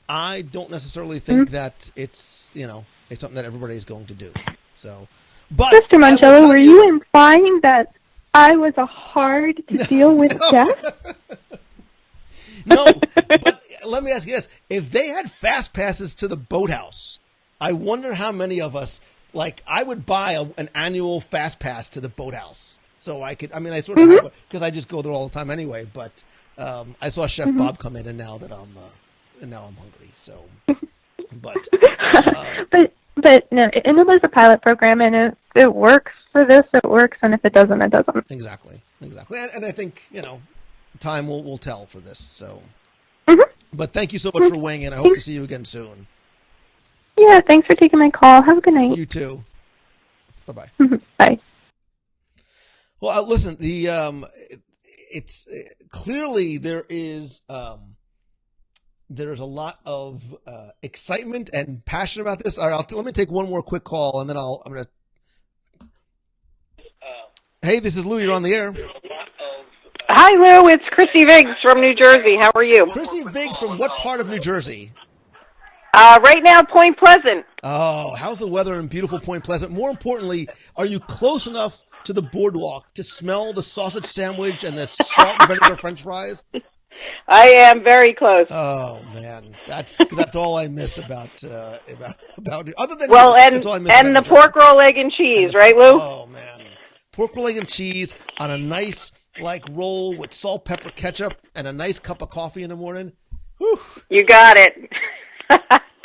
I don't necessarily think that it's something that everybody is going to do. So, but Mr. Mongello, were you implying that I was a hard to deal with guest? No, but let me ask you this. If they had fast passes to the boathouse, I wonder how many of us, like, I would buy an annual fast pass to the boathouse. So I could, I sort of have, because I just go there all the time anyway, but I saw Chef Bob come in, and now I'm hungry. So, but no, and it was a pilot program, and if it works for this, it works, and if it doesn't, it doesn't. Exactly. And I think, time will tell for this. So, but thank you so much for weighing in. I hope to see you again soon. Yeah, thanks for taking my call. Have a good night. You too. Bye-bye. Bye. Well, listen, it's clearly there's a lot of excitement and passion about this. All right, let me take one more quick call, and then I'm going to. Hey, this is Lou. You're on the air. Hi, Lou. It's Chrissy Viggs from New Jersey. How are you? Chrissy Viggs from what part of New Jersey? Right now, Point Pleasant. Oh, how's the weather in beautiful Point Pleasant? More importantly, are you close enough to the boardwalk to smell the sausage sandwich and the salt and vinegar French fries? I am very close. Oh man, that's all I miss about other than the pork roll, egg and cheese, right, Lou? Oh man, pork roll, egg and cheese on a nice roll with salt, pepper, ketchup, and a nice cup of coffee in the morning. Whew. You got it.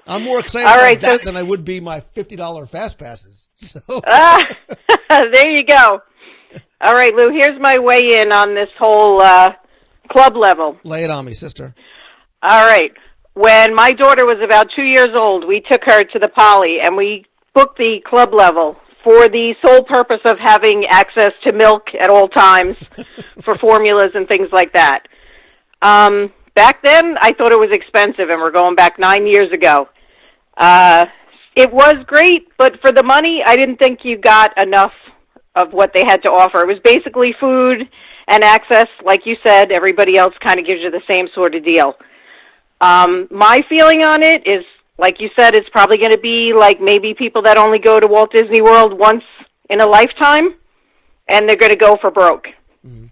I'm more excited about that than I would be my $50 fast passes. So there you go. All right, Lou, here's my weigh in on this whole club level. Lay it on me, sister. All right. When my daughter was about 2 years old, we took her to the Poly, and we booked the club level for the sole purpose of having access to milk at all times for formulas and things like that. Back then, I thought it was expensive, and we're going back 9 years ago. It was great, but for the money, I didn't think you got enough of what they had to offer. It was basically food and access. Like you said, everybody else kind of gives you the same sort of deal. My feeling on it is, like you said, it's probably going to be like maybe people that only go to Walt Disney World once in a lifetime, and they're going to go for broke. Mm-hmm.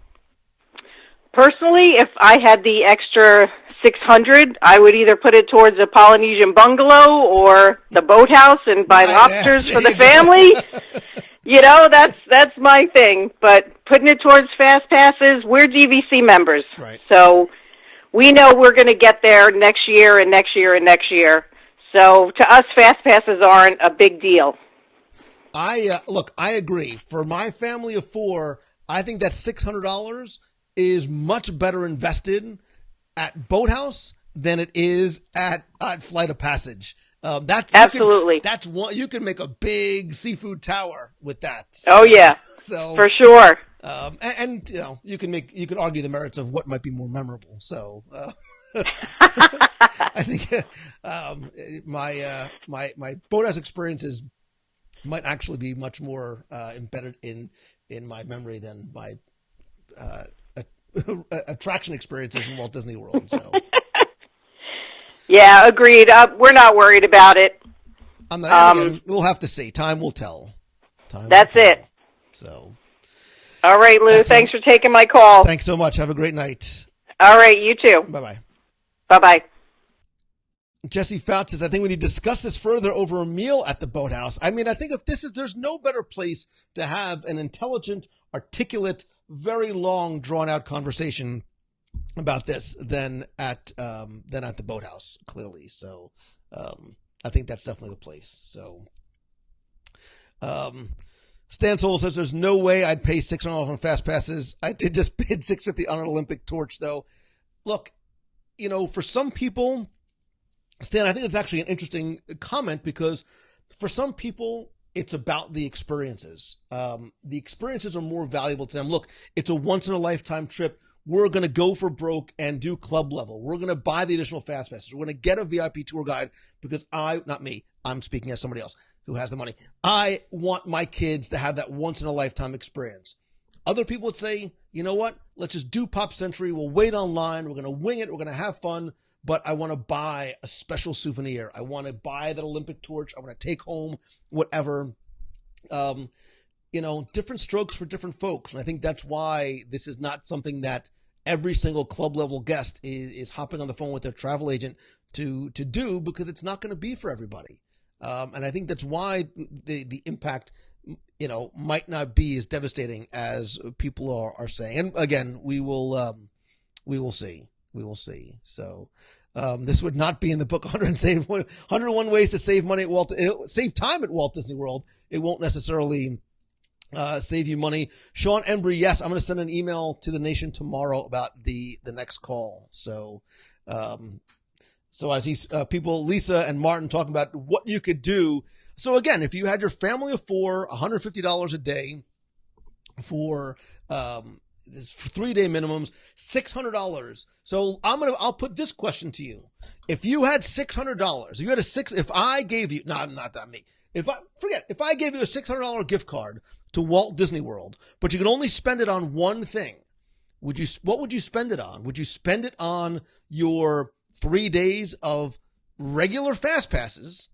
Personally, if I had the extra $600, I would either put it towards a Polynesian bungalow or the boathouse and buy lobsters for the family. You know, that's my thing. But putting it towards fast passes, we're DVC members. Right. So we know we're going to get there next year and next year and next year. So to us, fast passes aren't a big deal. Look, I agree. For my family of four, I think that $600 is much better invested at Boathouse than it is at Flight of Passage. That's absolutely. That's one. You can make a big seafood tower with that. Oh yeah, so for sure. And you know, you can argue the merits of what might be more memorable. So I think my Boathouse experiences might actually be much more embedded in my memory than my attraction experiences in Walt Disney World. So. Yeah, agreed. We're not worried about it. We'll have to see. Time will tell. That's it. So. All right, Lou. Thanks for taking my call. Thanks so much. Have a great night. All right, you too. Bye-bye. Bye-bye. Jesse Fouts says, I think we need to discuss this further over a meal at the Boathouse. I mean, I think there's no better place to have an intelligent, articulate, very long, drawn-out conversation about this than at the Boathouse, clearly. So I think that's definitely the place. So Stan Soul says there's no way I'd pay $600 on fast passes. I did just bid $650 on an Olympic torch, though. Look, you know, for some people, Stan, I think it's actually an interesting comment because for some people, it's about the experiences. The experiences are more valuable to them. Look, it's a once-in-a-lifetime trip. We're going to go for broke and do club level. We're going to buy the additional fast passes. We're going to get a VIP tour guide because not me, I'm speaking as somebody else who has the money. I want my kids to have that once-in-a-lifetime experience. Other people would say, you know what? Let's just do Pop Century. We'll wait online. We're going to wing it. We're going to have fun. But I want to buy a special souvenir. I want to buy that Olympic torch. I want to take home whatever. You know, different strokes for different folks. And I think that's why this is not something that every single club level guest is hopping on the phone with their travel agent to do, because it's not going to be for everybody. And I think that's why the impact, you know, might not be as devastating as people are saying. And again, we will see. We will see. So this would not be in the book 101 ways to save money at save time at Walt Disney World. It won't necessarily save you money. Sean Embry, yes, I'm going to send an email to the nation tomorrow about the next call. So as people, Lisa and Martin, talking about what you could do. So again, if you had your family of four, $150 a day for 3-day minimums, $600. So I'll put this question to you. If you had $600, if I gave you, no, not that me. If I gave you a $600 gift card to Walt Disney World, but you could only spend it on one thing, what would you spend it on? Would you spend it on your 3 days of regular fast passes?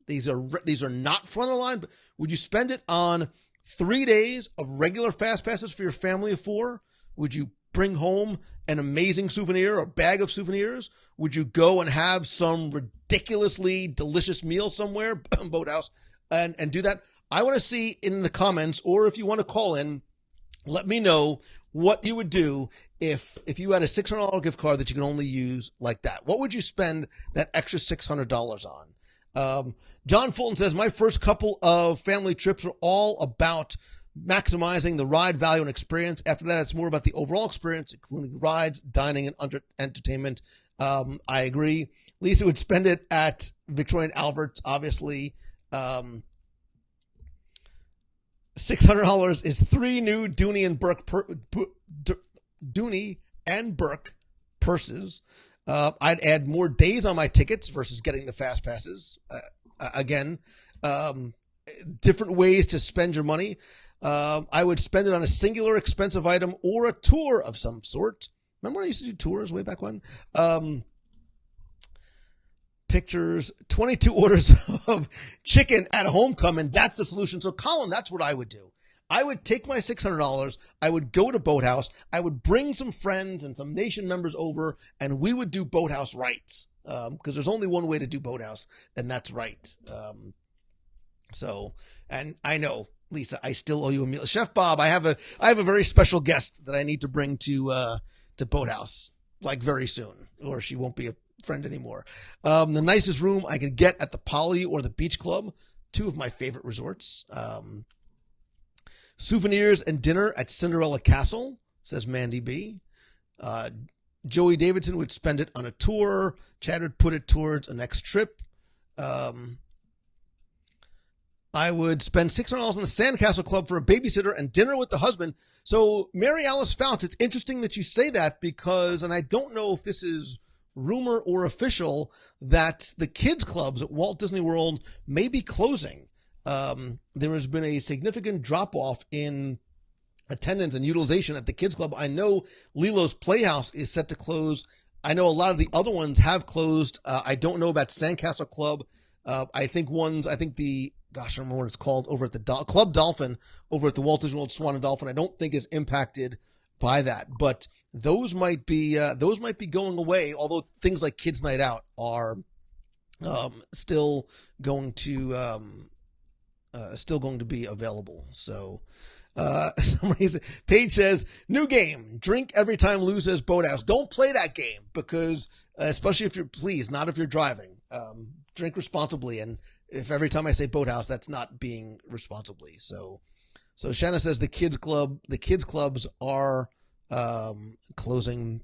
These are not front of the line, but would you spend it on 3 days of regular fast passes for your family of four? Would you bring home an amazing souvenir or bag of souvenirs? Would you go and have some ridiculously delicious meal somewhere, Boathouse, and do that? I want to see in the comments, or if you want to call in, let me know what you would do if you had a $600 gift card that you can only use like that. What would you spend that extra $600 on? John Fulton says, my first couple of family trips are all about maximizing the ride value and experience. After that, it's more about the overall experience, including rides, dining, and entertainment. I agree. Lisa would spend it at Victoria and Albert's, obviously. $600 is 3 new Dooney and Burke purses. I'd add more days on my tickets versus getting the fast passes. Again, different ways to spend your money. I would spend it on a singular expensive item or a tour of some sort. Remember when I used to do tours way back when? pictures, 22 orders of chicken at homecoming. That's the solution. So, Colin, that's what I would do. I would take my $600. I would go to Boathouse. I would bring some friends and some nation members over, and we would do Boathouse right. Because there's only one way to do Boathouse, and that's right. And I know, Lisa, I still owe you a meal. Chef Bob, I have a very special guest that I need to bring to Boathouse, like very soon, or she won't be a friend anymore. The nicest room I could get at the Poly or the Beach Club, two of my favorite resorts. Souvenirs and dinner at Cinderella Castle, says Mandy B. Joey Davidson would spend it on a tour. Chad would put it towards a next trip. I would spend $600 on the Sandcastle Club for a babysitter and dinner with the husband. So, Mary Alice Founts, it's interesting that you say that because, and I don't know if this is rumor or official, that the kids clubs at Walt Disney World may be closing. There has been a significant drop-off in attendance and utilization at the kids club. I know Lilo's Playhouse is set to close. I know a lot of the other ones have closed. I don't know about Sandcastle Club. I don't remember what it's called over at the Club Dolphin over at the Walt Disney World Swan and Dolphin. I don't think is impacted by that, but those might be going away. Although things like Kids Night Out are still going to be available. So. Paige says, new game, drink every time Lou says Boathouse. Don't play that game because, especially if you're driving, drink responsibly. And if every time I say Boathouse, that's not being responsibly. So Shanna says the kids clubs are, closing.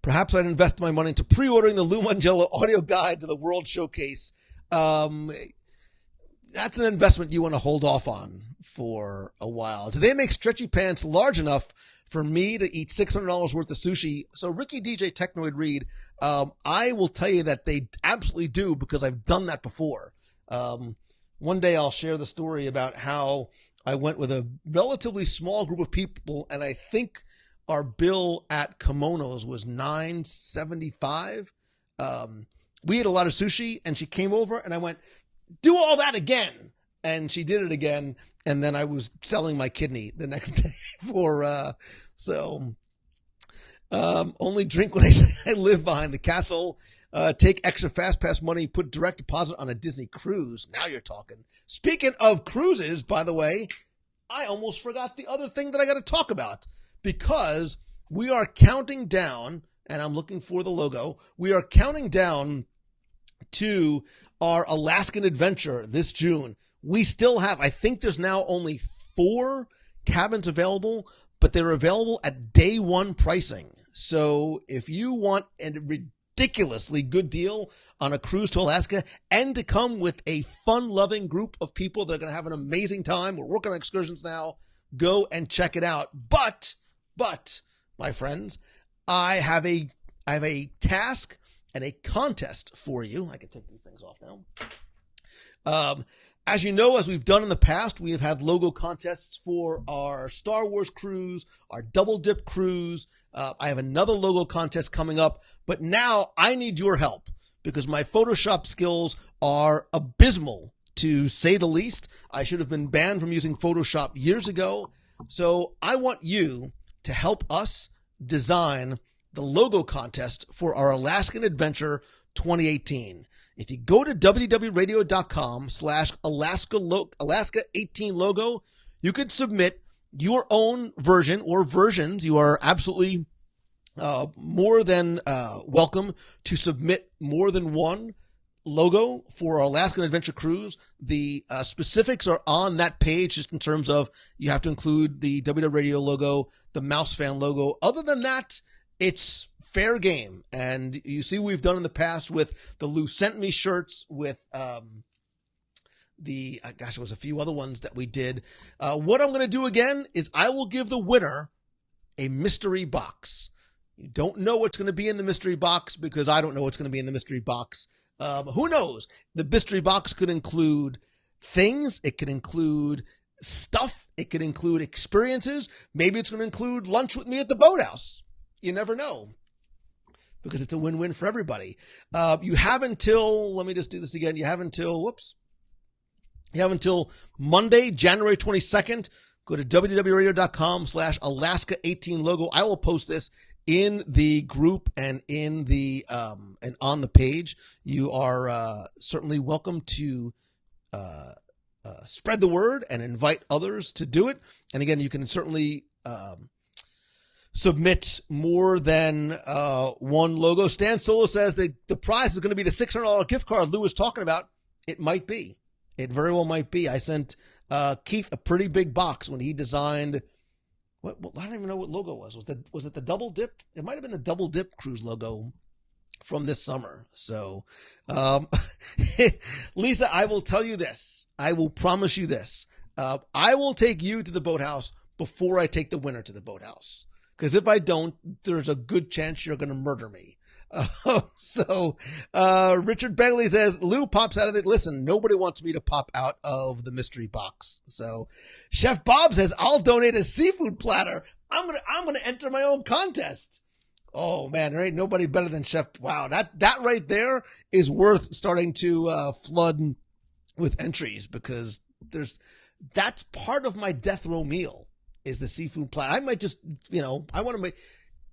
Perhaps I'd invest my money into pre-ordering the Lou Mongello audio guide to the World Showcase. That's an investment you want to hold off on for a while. Do they make stretchy pants large enough for me to eat $600 worth of sushi? So Ricky DJ Technoid Reed, I will tell you that they absolutely do because I've done that before. One day I'll share the story about how I went with a relatively small group of people, and I think our bill at Kimonos was $9.75. We ate a lot of sushi, and she came over, and I went, do all that again. And she did it again. And then I was selling my kidney the next day only drink when I say I live behind the castle. Take extra fast pass money, put direct deposit on a Disney cruise. Now you're talking. Speaking of cruises, by the way, I almost forgot the other thing that I got to talk about because we are counting down, and I'm looking for the logo. We are counting down to our Alaskan adventure this June. We still have, I think there's now only 4 cabins available, but they're available at day one pricing. So if you want a ridiculously good deal on a cruise to Alaska and to come with a fun-loving group of people that are going to have an amazing time, we're working on excursions now, go and check it out. But, my friends, I have a task and a contest for you. I can take these things off now. As you know, as we've done in the past, we have had logo contests for our Star Wars cruise, our Double Dip cruise. I have another logo contest coming up, but now I need your help because my Photoshop skills are abysmal, to say the least. I should have been banned from using Photoshop years ago. So I want you to help us design the logo contest for our Alaskan Adventure 2018. If you go to www.radio.com/Alaska18logo, you can submit your own version or versions. You are absolutely more than welcome to submit more than one logo for our Alaskan Adventure Cruise. The specifics are on that page, just in terms of you have to include the WDW Radio logo, the Mouse Fan logo. Other than that, it's fair game. And you see what we've done in the past with the Lou Sent Me shirts, with it was a few other ones that we did. What I'm going to do again is I will give the winner a mystery box. You don't know what's going to be in the mystery box because I don't know what's going to be in the mystery box. Who knows? The mystery box could include things. It could include stuff. It could include experiences. Maybe it's going to include lunch with me at the boathouse. You never know. because it's a win-win for everybody. You have until, let me just do this again. You have until Monday, January 22nd. Go to wdwradio.com/Alaska18logo. I will post this in the group and in the and on the page. You are certainly welcome to spread the word and invite others to do it. And again, you can certainly submit more than one logo. Stan Solo says that the prize is going to be the $600 gift card Lou was talking about. It might be. It very well might be. I sent Keith a pretty big box when he designed. What I don't even know what logo it was. Was it the Double Dip? It might have been the Double Dip Cruise logo from this summer. So, Lisa, I will tell you this. I will promise you this. I will take you to the boathouse before I take the winner to the boathouse. Because if I don't, there's a good chance you're going to murder me. Richard Bailey says, Lou pops out of it. Listen, nobody wants me to pop out of the mystery box. So Chef Bob says, I'll donate a seafood platter. I'm going to enter my own contest. Oh man, there ain't nobody better than Chef. Wow. That right there is worth starting to, flood with entries, because that's part of my death row meal is the seafood platter. I might just, I want to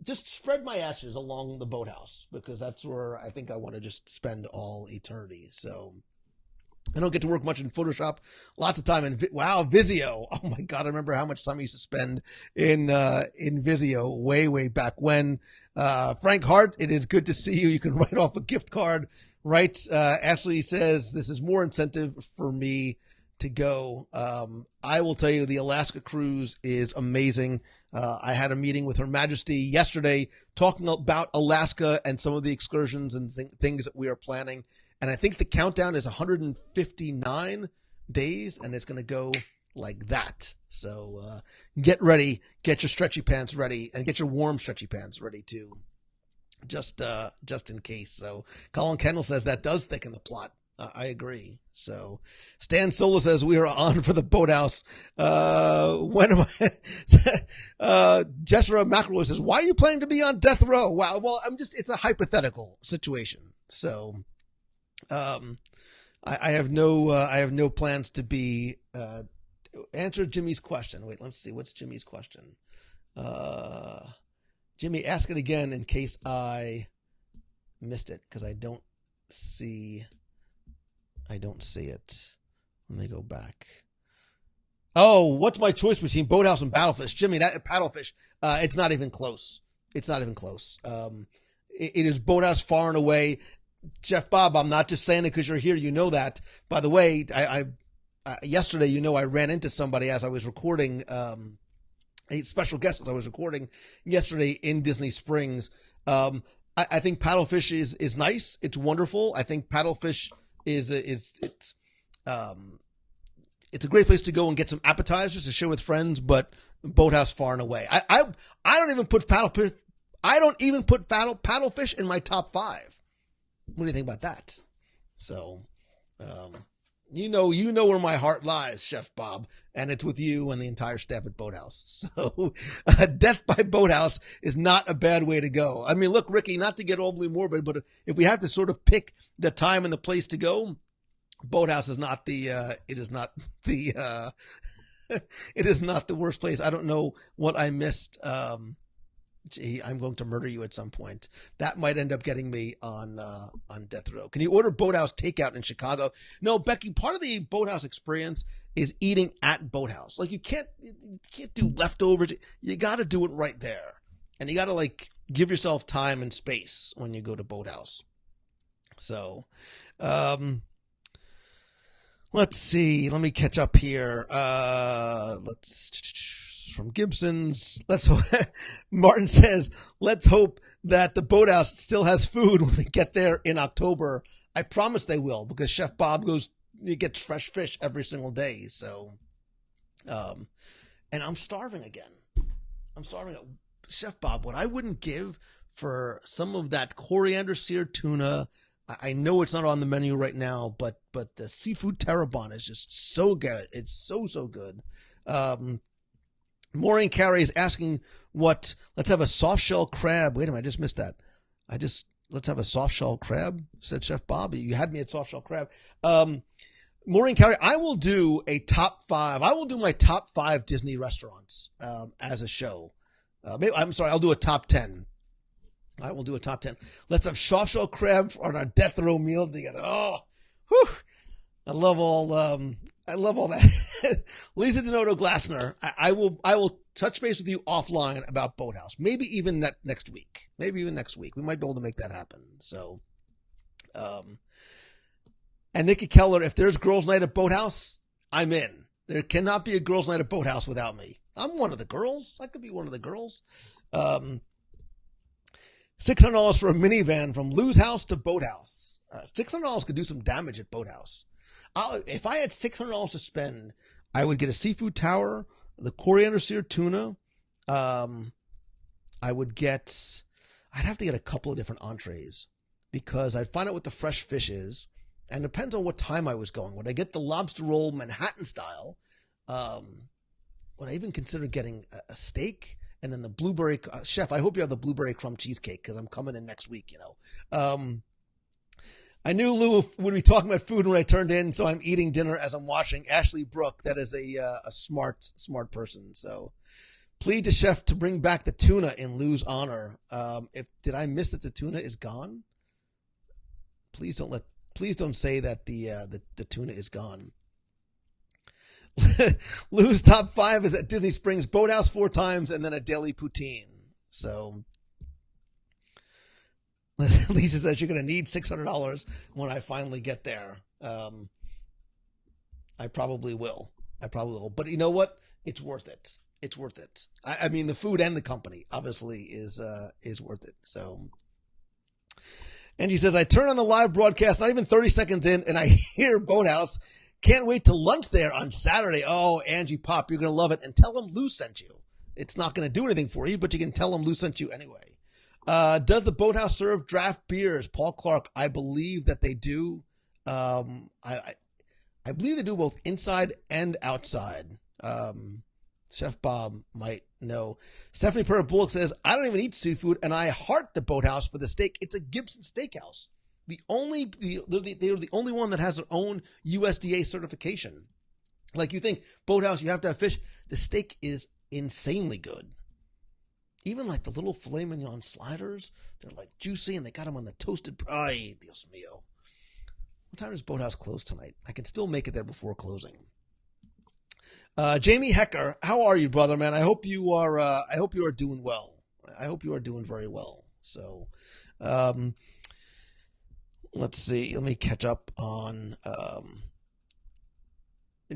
just spread my ashes along the boathouse, because that's where I think I want to just spend all eternity. So I don't get to work much in Photoshop. Lots of time in Visio. Oh my God. I remember how much time I used to spend in Visio way back when. Frank Hart, it is good to see you. You can write off a gift card, right? Ashley says this is more incentive for me to go. I will tell you, the Alaska cruise is amazing. I had a meeting with Her Majesty yesterday talking about Alaska and some of the excursions and things that we are planning. And I think the countdown is 159 days, and it's going to go like that. So get ready, get your stretchy pants ready, and get your warm stretchy pants ready too, just in case. So Colin Kendall says that does thicken the plot. I agree. So Stan Solo says we are on for the boathouse. When am I? Jessera McElroy says, why are you planning to be on death row? Wow. Well, it's a hypothetical situation. So, I have no plans to be, answer Jimmy's question. Wait, let's see. What's Jimmy's question? Jimmy, ask it again in case I missed it, because I don't see it. Let me go back. Oh, what's my choice between boathouse and paddlefish? Jimmy, that paddlefish, it's not even close. It is boathouse far and away. Chef Bob, I'm not just saying it because you're here. You know that. By the way, I yesterday, I ran into somebody as I was recording, a special guest as I was recording yesterday in Disney Springs. I think paddlefish is nice. It's wonderful. I think paddlefish it's a great place to go and get some appetizers to share with friends, but boathouse far and away. I don't even put paddlefish. I don't even put paddlefish in my top 5. What do you think about that? So, you know where my heart lies, Chef Bob, and it's with you and the entire staff at Boathouse. So, death by boathouse is not a bad way to go. I mean, look, Ricky, not to get overly morbid, but if we have to sort of pick the time and the place to go, Boathouse is not it is not the worst place. I don't know what I missed. Gee, I'm going to murder you at some point. That might end up getting me on death row. Can you order Boathouse takeout in Chicago? No, Becky, part of the Boathouse experience is eating at Boathouse. Like you can't do leftovers. You got to do it right there. And you got to give yourself time and space when you go to Boathouse. So, let's see. Let me catch up here. From Gibson's. Martin says, let's hope that the Boathouse still has food when we get there in October. I promise they will, because Chef Bob gets fresh fish every single day. So, and I'm starving again. Chef Bob, what I wouldn't give for some of that coriander seared tuna. I know it's not on the menu right now, but the seafood terrabon is just so good. It's so good. Maureen Carey is asking let's have a soft shell crab. Wait a minute, I just missed that. let's have a soft shell crab, said Chef Bob. You had me at soft shell crab. Maureen Carey, I will do a top 5. I will do my top 5 Disney restaurants as a show. I'll do a top 10. I will do a top 10. Let's have soft shell crab on our death row meal together. Oh, whew. I love all that. Lisa Denoto Glassner, I will touch base with you offline about Boathouse. Maybe even next week. We might be able to make that happen. So, and Nikki Keller, if there's girls' night at Boathouse, I'm in. There cannot be a girls' night at Boathouse without me. I'm one of the girls. I could be one of the girls. $600 for a minivan from Lou's house to Boathouse. $600 could do some damage at Boathouse. If I had $600 to spend, I would get a seafood tower, the coriander seared tuna. I'd have to get a couple of different entrees because I'd find out what the fresh fish is, and it depends on what time I was going. Would I get the lobster roll Manhattan style? Would I even consider getting a steak? And then the blueberry chef. I hope you have the blueberry crumb cheesecake because I'm coming in next week. I knew Lou would be talking about food when I turned in, so I'm eating dinner as I'm watching. Ashley Brooke, that is a smart person. So, plead to chef to bring back the tuna in Lou's honor. Did I miss that the tuna is gone? Please don't say that the tuna is gone. Lou's top 5 is at Disney Springs Boathouse 4 times and then a daily poutine. So. Lisa says you're going to need $600 when I finally get there. I probably will. But you know what? It's worth it. I mean, the food and the company obviously is worth it. So, and she says, I turn on the live broadcast, not even 30 seconds in, and I hear Boathouse. Can't wait to lunch there on Saturday. Oh, Angie Pop, you're going to love it. And tell them Lou sent you. It's not going to do anything for you, but you can tell them Lou sent you anyway. Does the Boathouse serve draft beers? Paul Clark, I believe that they do. I believe they do both inside and outside. Chef Bob might know. Stephanie Perra Bullock says, I don't even eat seafood, and I heart the Boathouse for the steak. It's a Gibson Steakhouse. They're the only one that has their own USDA certification. Like you think, Boathouse, you have to have fish. The steak is insanely good. Even like the little filet mignon sliders, they're like juicy and they got them on the toasted. Ay, Dios mío. What time does Boathouse close tonight? I can still make it there before closing. Jamie Hecker, how are you, brother, man? I hope you are doing well. I hope you are doing very well. So, let's see. Let me catch up on,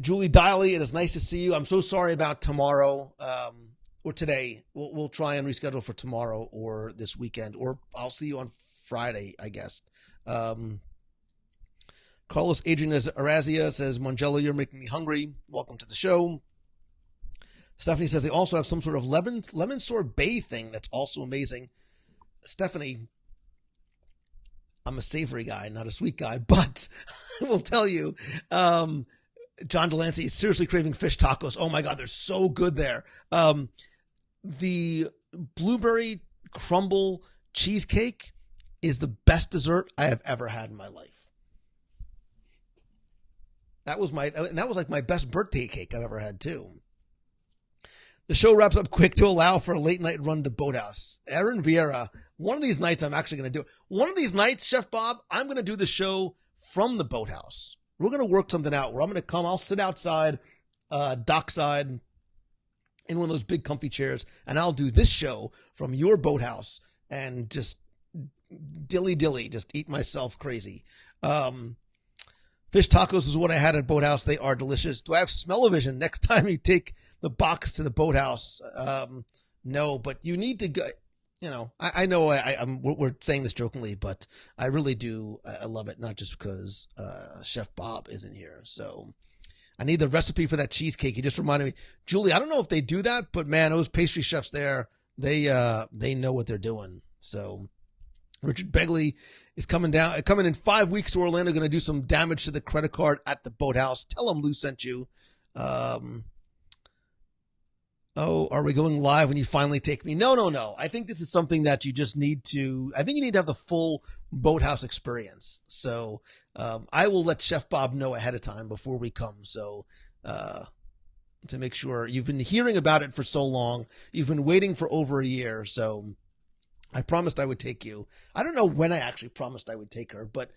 Julie Diley. It is nice to see you. I'm so sorry about tomorrow. Or today. We'll try and reschedule for tomorrow or this weekend, or I'll see you on Friday, I guess. Carlos Adrian Arazia says, Mongello, you're making me hungry. Welcome to the show. Stephanie says they also have some sort of lemon sorbet thing that's also amazing. Stephanie, I'm a savory guy, not a sweet guy, but I will tell you, John Delancey is seriously craving fish tacos. Oh my God, they're so good there. The blueberry crumble cheesecake is the best dessert I have ever had in my life. That was like my best birthday cake I've ever had too. The show wraps up quick to allow for a late night run to Boathouse. Aaron Vieira, one of these nights I'm actually going to do it. One of these nights, Chef Bob, I'm going to do the show from the Boathouse. We're going to work something out where I'm going to come, I'll sit outside, dockside, in one of those big comfy chairs, and I'll do this show from your Boathouse and just dilly, just eat myself crazy. Fish tacos is what I had at Boathouse. They are delicious. Do I have smell-o-vision next time you take the box to the Boathouse? No, but you need to go. I know we're saying this jokingly, but I really do. I love it, not just because Chef Bob isn't here. So I need the recipe for that cheesecake. He just reminded me. Julie, I don't know if they do that, but man, those pastry chefs there, they know what they're doing. So Richard Begley is coming in 5 weeks to Orlando, going to do some damage to the credit card at the Boathouse. Tell him Lou sent you. Oh, are we going live when you finally take me? No. I think this is something that you just need to, I think you need to have the full Boathouse experience. So, I will let Chef Bob know ahead of time before we come. So, to make sure you've been hearing about it for so long, you've been waiting for over a year. So I promised I would take you. I don't know when I actually promised I would take her, but,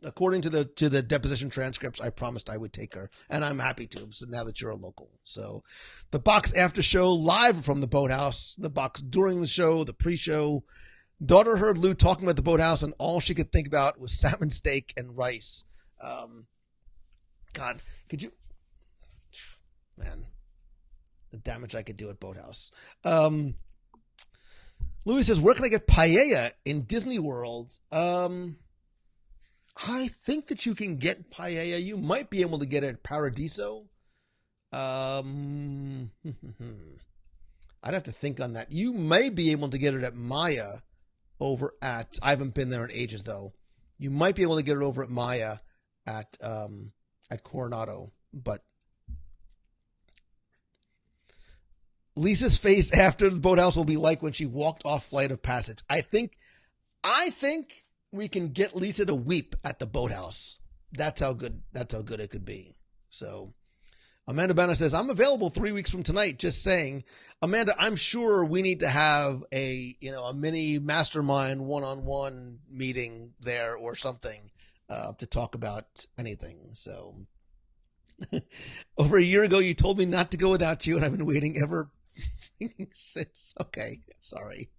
according to the deposition transcripts, I promised I would take her, and I'm happy to. So now that you're a local, so the box after show live from the Boathouse, the box during the show, the pre-show. Daughter heard Lou talking about the Boathouse, and all she could think about was salmon steak and rice. God, could you, man, the damage I could do at Boathouse. Louis says, where can I get paella in Disney World? I think that you can get paella. You might be able to get it at Paradiso. I'd have to think on that. You may be able to get it at Maya over at, I haven't been there in ages though. You might be able to get it over at Maya at Coronado, but Lisa's face after the Boathouse will be like when she walked off Flight of Passage. I think we can get Lisa to weep at the Boathouse. That's how good it could be. So Amanda Banner says, I'm available 3 weeks from tonight. Just saying. Amanda, I'm sure we need to have a mini mastermind one-on-one meeting there or something, to talk about anything. So over a year ago, you told me not to go without you, and I've been waiting ever since. Okay. Sorry.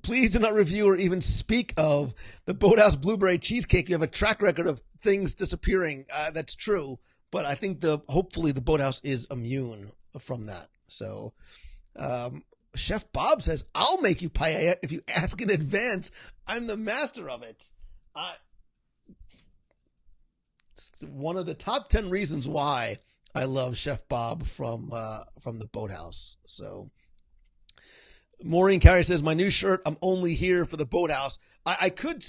Please do not review or even speak of the Boathouse blueberry cheesecake. You have a track record of things disappearing. That's true, but I think hopefully the Boathouse is immune from that. So, Chef Bob says, I'll make you paella if you ask in advance. I'm the master of it. It's one of the top 10 reasons why I love Chef Bob from the Boathouse. So, Maureen Carey says, my new shirt, I'm only here for the Boathouse. I could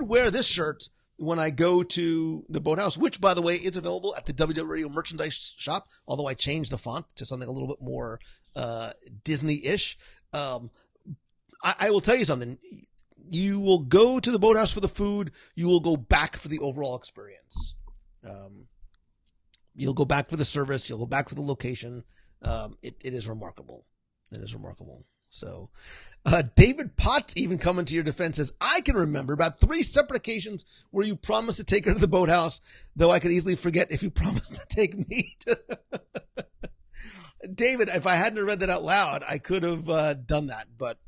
wear this shirt when I go to the Boathouse, which, by the way, is available at the WDW Radio merchandise shop, although I changed the font to something a little bit more Disney-ish. I will tell you something. You will go to the Boathouse for the food. You will go back for the overall experience. You'll go back for the service. You'll go back for the location. It is remarkable. It is remarkable. So, David Potts even coming to your defense says, I can remember about 3 separate occasions where you promised to take her to the Boathouse, though I could easily forget if you promised to take me to David, if I hadn't read that out loud, I could have done that. But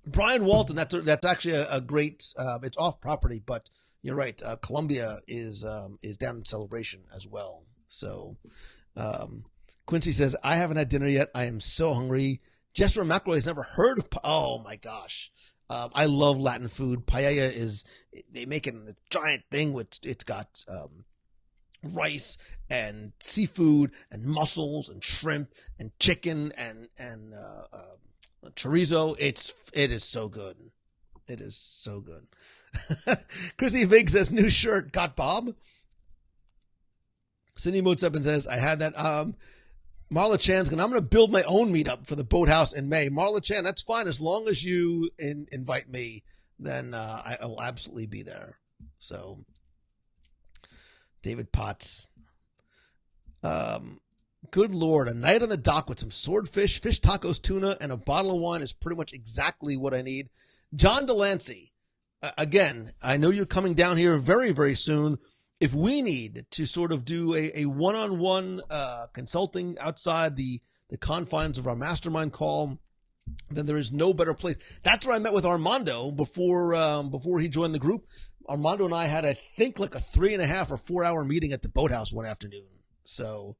Brian Walton, that's actually a great, it's off property, but you're right. Columbia is down in Celebration as well. So, Quincy says, I haven't had dinner yet. I am so hungry. Jessica McElroy has never heard of, oh my gosh. I love Latin food. Paella they make it in a giant thing it's got, rice and seafood and mussels and shrimp and chicken and chorizo. It is so good. It is so good. Chrissy Vig says, new shirt. Got Bob? Cindy motes up and says, I had that, Marla Chan's I'm going to build my own meetup for the Boathouse in May. Marla Chan, that's fine. As long as you invite me, then I will absolutely be there. So, David Potts. Good Lord, a night on the dock with some swordfish, fish tacos, tuna, and a bottle of wine is pretty much exactly what I need. John Delancey, again, I know you're coming down here very, very soon. If we need to sort of do a one-on-one consulting outside the confines of our mastermind call, then there is no better place. That's where I met with Armando before he joined the group. Armando and I had, I think, like a 3.5 or 4 hour meeting at the Boathouse one afternoon. So,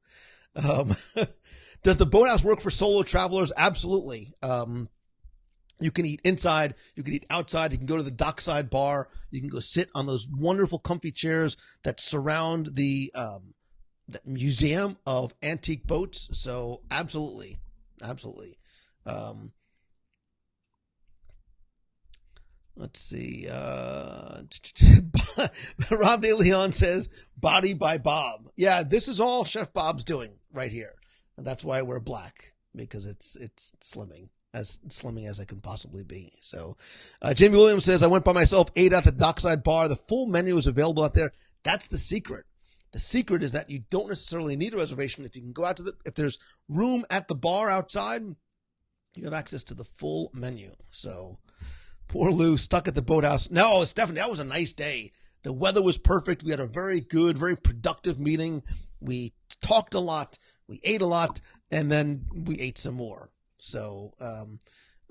does the Boathouse work for solo travelers? Absolutely. You can eat inside, you can eat outside, you can go to the dockside bar, you can go sit on those wonderful comfy chairs that surround the museum of antique boats. So absolutely. Let's see. Rob De Leon says, body by Bob. Yeah, this is all Chef Bob's doing right here. And that's why I wear black, because it's slimming as I can possibly be. So Jamie Williams says, I went by myself, ate at the Dockside Bar. The full menu is available out there. That's the secret. The secret is that you don't necessarily need a reservation. If you can go out to if there's room at the bar outside, you have access to the full menu. So poor Lou stuck at the boathouse. No, Stephanie, that was a nice day. The weather was perfect. We had a very good, very productive meeting. We talked a lot. We ate a lot, and then we ate some more. So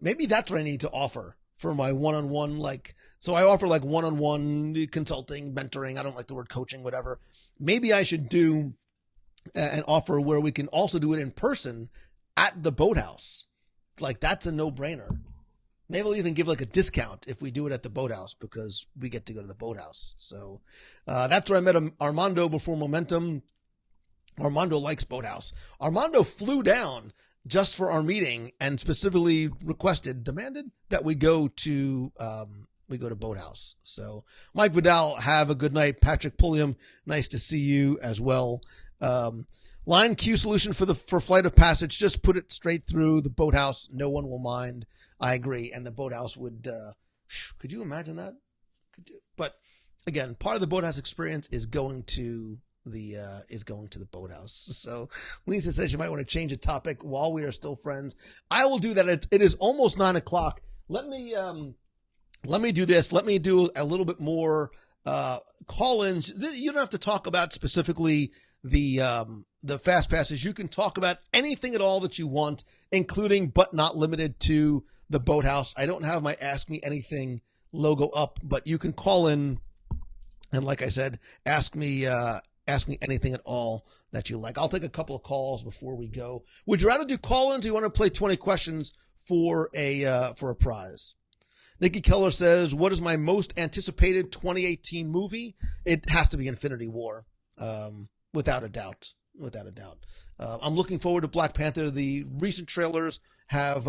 maybe that's what I need to offer for my one-on-one. So I offer one-on-one consulting, mentoring. I don't like the word coaching, whatever. Maybe I should do an offer where we can also do it in person at the boathouse. That's a no-brainer. Maybe I'll even give a discount if we do it at the boathouse, because we get to go to the boathouse. So that's where I met Armando before Momentum. Armando likes boathouse. Armando flew down just for our meeting and specifically demanded that we go to boathouse. So Mike Vidal, have a good night. Patrick Pulliam, nice to see you as well. Line queue solution for Flight of Passage, just put it straight through the boathouse. No one will mind. I agree. And the boathouse would, could you imagine that? But again, part of the boathouse experience is going to the boathouse. So Lisa says you might want to change a topic while we are still friends. I will do that. It is almost 9:00. Let me do this. Let me do a little bit more call-ins. You don't have to talk about specifically the fast passes. You can talk about anything at all that you want, including but not limited to the boathouse. I don't have my Ask Me Anything logo up, but you can call in and, like I said, ask me anything at all that you like. I'll take a couple of calls before we go. Would you rather do call-ins, or you want to play 20 questions for a prize? Nikki Keller says, what is my most anticipated 2018 movie? It has to be Infinity War, without a doubt. I'm looking forward to Black Panther. The recent trailers have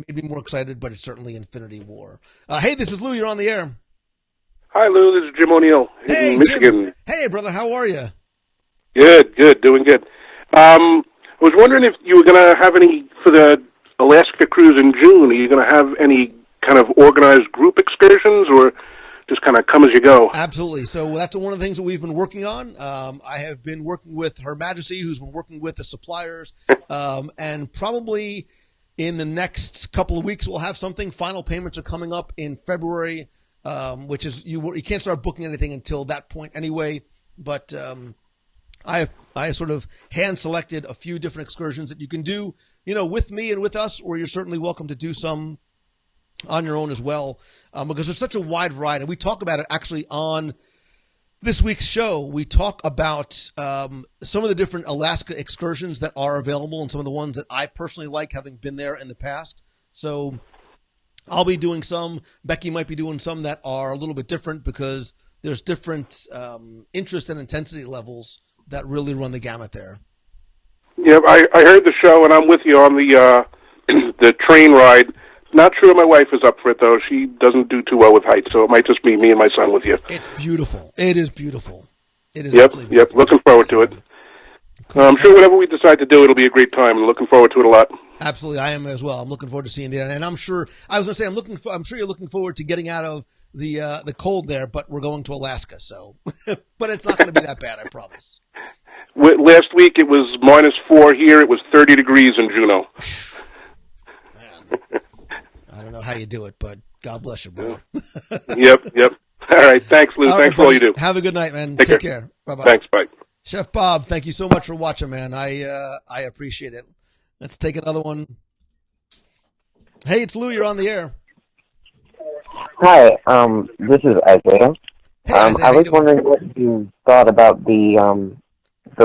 made me more excited, but it's certainly Infinity War. Hey, this is Lou. You're on the air. Hi, Lou. This is Jim O'Neill in Michigan. Jim. Hey, brother. How are you? Good. Doing good. I was wondering if you were going to have any, for the Alaska cruise in June, are you going to have any kind of organized group excursions, or just kind of come as you go? Absolutely. So that's one of the things that we've been working on. I have been working with Her Majesty, who's been working with the suppliers, and probably in the next couple of weeks we'll have something. Final payments are coming up in February, which is you can't start booking anything until that point anyway. But I sort of hand selected a few different excursions that you can do, with me and with us, or you're certainly welcome to do some on your own as well, because there's such a wide variety. We talk about it actually on this week's show. We talk about some of the different Alaska excursions that are available and some of the ones that I personally like, having been there in the past. So I'll be doing some. Becky might be doing some that are a little bit different, because there's different interest and intensity levels that really run the gamut there. Yeah, I heard the show, and I'm with you on the the train ride. Not sure my wife is up for it, though. She doesn't do too well with heights, so it might just be me and my son with you. It's beautiful. It is beautiful. It is. Yep. Looking forward to it. Cool. I'm sure whatever we decide to do, it'll be a great time, and looking forward to it a lot. Absolutely, I am as well. I'm looking forward to seeing it, and I'm sure. I was going to say, I'm sure you're looking forward to getting out of the cold there, but we're going to Alaska, so. But it's not going to be that bad, I promise. Last week it was -4 here. It was 30 degrees in Juneau. Man. I don't know how you do it, but God bless you, brother. Yep. All right. Thanks, Lou. Thanks for all you do. Have a good night, man. Take care. Bye-bye. Thanks. Bye. Chef Bob, thank you so much for watching, man. I appreciate it. Let's take another one. Hey, it's Lou. You're on the air. Hi. This is Isaiah. Hey, Isaiah, I was wondering what you thought about the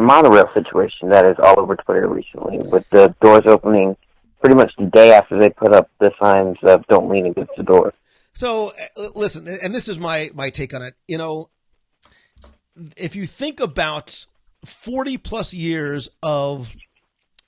monorail situation that is all over Twitter recently, with the doors opening pretty much the day after they put up the signs of "Don't lean against the door." So, listen, and this is my take on it. If you think about 40 plus years of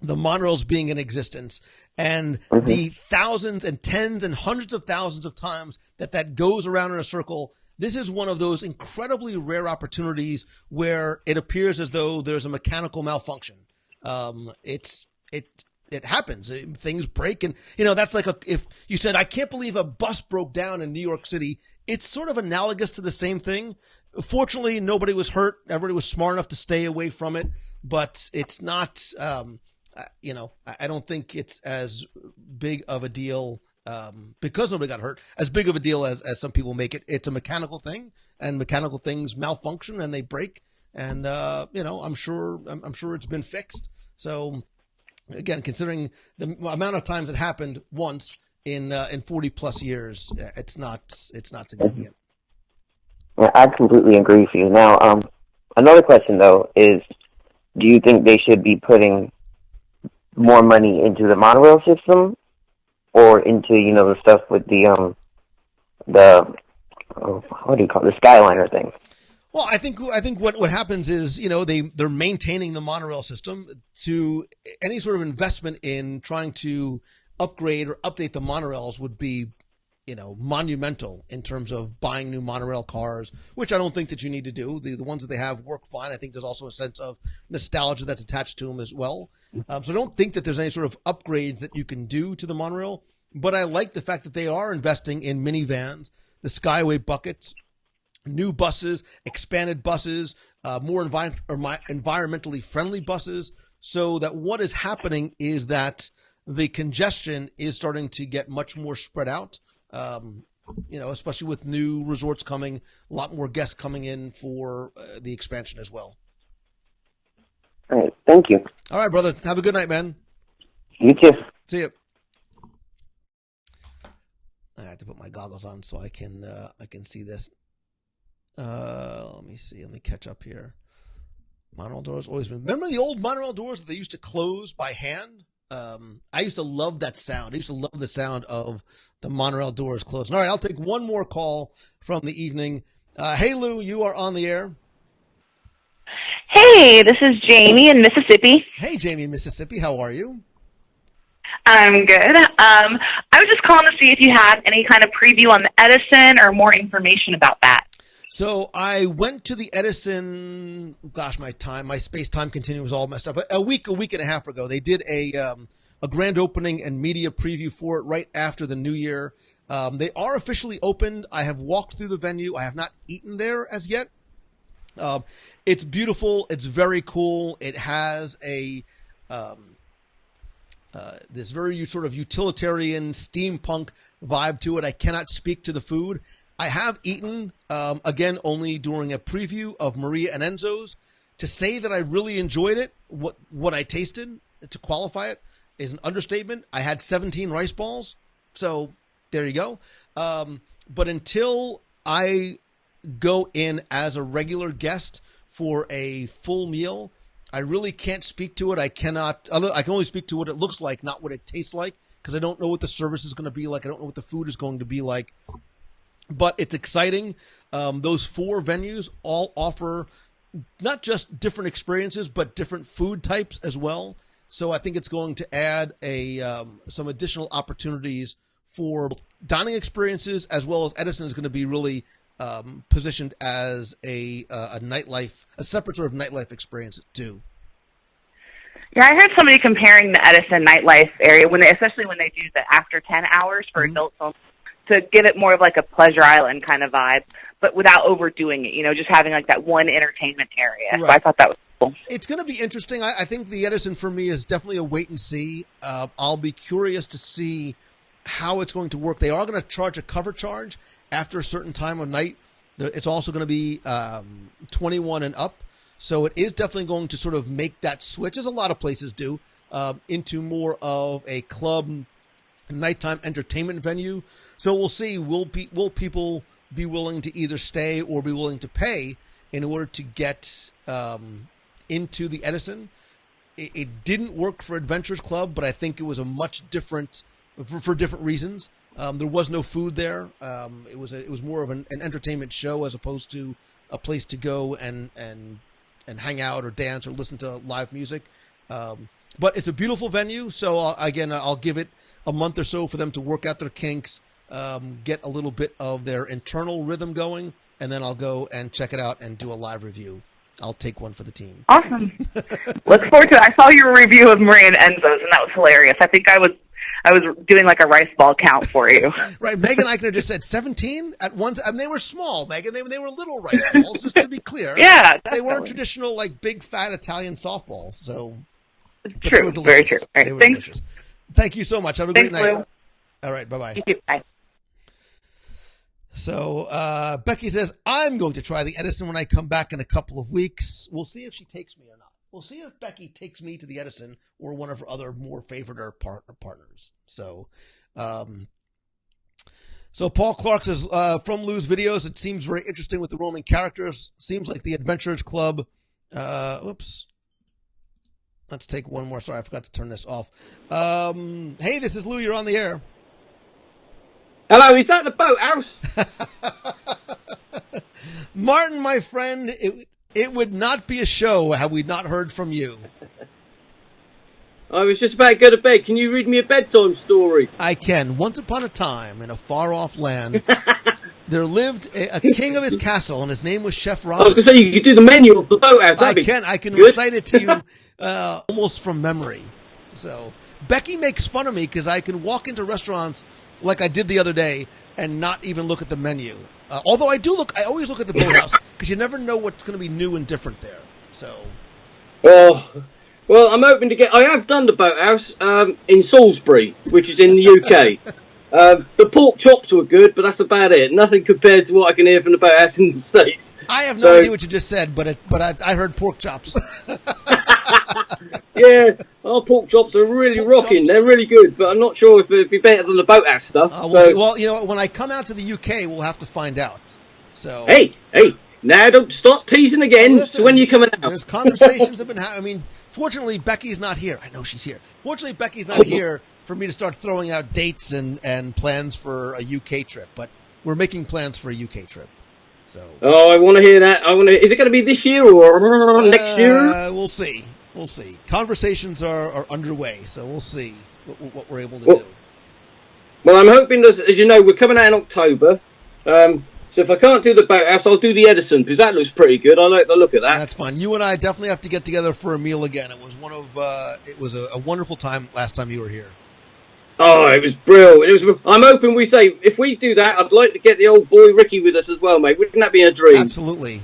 the monorails being in existence, And the thousands and tens and hundreds of thousands of times that goes around in a circle, this is one of those incredibly rare opportunities where it appears as though there's a mechanical malfunction. It happens. Things break, and that's like if you said, "I can't believe a bus broke down in New York City." It's sort of analogous to the same thing. Fortunately, nobody was hurt. Everybody was smart enough to stay away from it, but it's not. I don't think it's as big of a deal because nobody got hurt. As big of a deal as some people make it. It's a mechanical thing, and mechanical things malfunction and they break. And I'm sure it's been fixed. So again, considering the amount of times it happened once in 40 plus years, it's not significant. Yeah, I completely agree with you. Now, another question though is, do you think they should be putting more money into the monorail system, or into the stuff with the what do you call it, the Skyliner thing? Well, I think what happens is, they're maintaining the monorail system. To any sort of investment in trying to upgrade or update the monorails would be, monumental in terms of buying new monorail cars, which I don't think that you need to do. The ones that they have work fine. I think there's also a sense of nostalgia that's attached to them as well. So I don't think that there's any sort of upgrades that you can do to the monorail, but I like the fact that they are investing in minivans, the Skyway buckets, new buses, expanded buses, more environmentally friendly buses, so that what is happening is that the congestion is starting to get much more spread out, especially with new resorts coming, a lot more guests coming in for the expansion as well. All right. Thank you. All right, brother. Have a good night, man. You too. See you. I have to put my goggles on so I can see this. Let me see. Let me catch up here. Monorail doors always been. Remember the old monorail doors that they used to close by hand? I used to love that sound. I used to love the sound of the monorail doors closing. All right, I'll take one more call from the evening. Hey, Lou, you are on the air. Hey, this is Jamie in Mississippi. Hey, Jamie in Mississippi. How are you? I'm good. I was just calling to see if you had any kind of preview on the Edison or more information about that. So I went to the Edison, my space-time continuum was all messed up. A week and a half ago, they did a grand opening and media preview for it right after the new year. They are officially opened. I have walked through the venue. I have not eaten there as yet. It's beautiful. It's very cool. It has a this very sort of utilitarian steampunk vibe to it. I cannot speak to the food. I have eaten, again, only during a preview of Maria and Enzo's. To say that I really enjoyed it, what I tasted, to qualify it, is an understatement. I had 17 rice balls, so there you go. But until I go in as a regular guest for a full meal, I really can't speak to it. I can only speak to what it looks like, not what it tastes like, because I don't know what the service is going to be like. I don't know what the food is going to be like. But it's exciting. Those 4 venues all offer not just different experiences, but different food types as well. So I think it's going to add some additional opportunities for dining experiences, as well as Edison is going to be really positioned as a nightlife, a separate sort of nightlife experience too. Yeah, I heard somebody comparing the Edison nightlife area, especially when they do the after 10 hours for adults only, to give it more of like a pleasure island kind of vibe, but without overdoing it, just having like that one entertainment area. Right. So I thought that was cool. It's going to be interesting. I think the Edison for me is definitely a wait and see. I'll be curious to see how it's going to work. They are going to charge a cover charge after a certain time of night. It's also going to be 21 and up. So it is definitely going to sort of make that switch, as a lot of places do, into more of a club nighttime entertainment venue. So we'll see. Will people be willing to either stay or be willing to pay in order to get into the Edison? It didn't work for Adventures Club, but I think it was a much different for different reasons. There was no food there. It was more of an entertainment show as opposed to a place to go and hang out or dance or listen to live music. But it's a beautiful venue, so again, I'll give it a month or so for them to work out their kinks, get a little bit of their internal rhythm going, and then I'll go and check it out and do a live review. I'll take one for the team. Awesome. Look forward to it. I saw your review of Marie and Enzo's, and that was hilarious. I think I was doing like a rice ball count for you. Right. Megan Eichner just said 17 at once. I mean, they were small, Megan. They were little rice balls, just to be clear. Yeah, definitely. They weren't traditional, like, big, fat Italian softballs. So, true. Very true. All right, they were thanks. delicious. Thank you so much. Have a great night. Lou. All right. Bye-bye. You too. Bye. So Becky says, I'm going to try the Edison when I come back in a couple of weeks. We'll see if she takes me or not. We'll see if Becky takes me to the Edison or one of her other more favored or partners. So Paul Clark says, from Lou's videos, it seems very interesting with the roaming characters. Seems like the Adventurers Club. Oops. Let's take one more. Sorry, I forgot to turn this off. Hey, this is Lou. You're on the air. Hello, is that the boathouse? Martin, my friend, it would not be a show had we not heard from you. I was just about to go to bed. Can you read me a bedtime story? I can. Once upon a time, in a far-off land, there lived a king of his castle, and his name was Chef Robert. I was going to say, you could do the menu of the boathouse. I can recite it to you almost from memory. So Becky makes fun of me because I can walk into restaurants like I did the other day and not even look at the menu. Although I always look at the boathouse because you never know what's going to be new and different there. So, well, I'm hoping to get. I have done the boathouse in Salisbury, which is in the UK. The pork chops were good, but that's about it. Nothing compared to what I can hear from the boathouse in the States. I have no idea what you just said, but I heard pork chops. Yeah, our pork chops are really rocking. They're really good, but I'm not sure if it'd be better than the boathouse stuff. Well, you know, when I come out to the UK, we'll have to find out. So Hey, now don't stop teasing again. Listen, So when you coming out? There's conversations have been I mean, fortunately, Becky's not here. I know she's here. Fortunately, Becky's not here for me to start throwing out dates and plans for a UK trip, but we're making plans for a UK trip. So. Oh, I want to hear that. Is it going to be this year or next year? We'll see. We'll see. Conversations are underway, so we'll see what we're able to do. Well, I'm hoping, as you know, we're coming out in October. So if I can't do the boathouse, I'll do the Edison, because that looks pretty good. I like the look of that. That's fun. You and I definitely have to get together for a meal again. It was a wonderful time last time you were here. Oh, it was brilliant. I'm hoping we say, if we do that, I'd like to get the old boy Ricky with us as well, mate. Wouldn't that be a dream? Absolutely.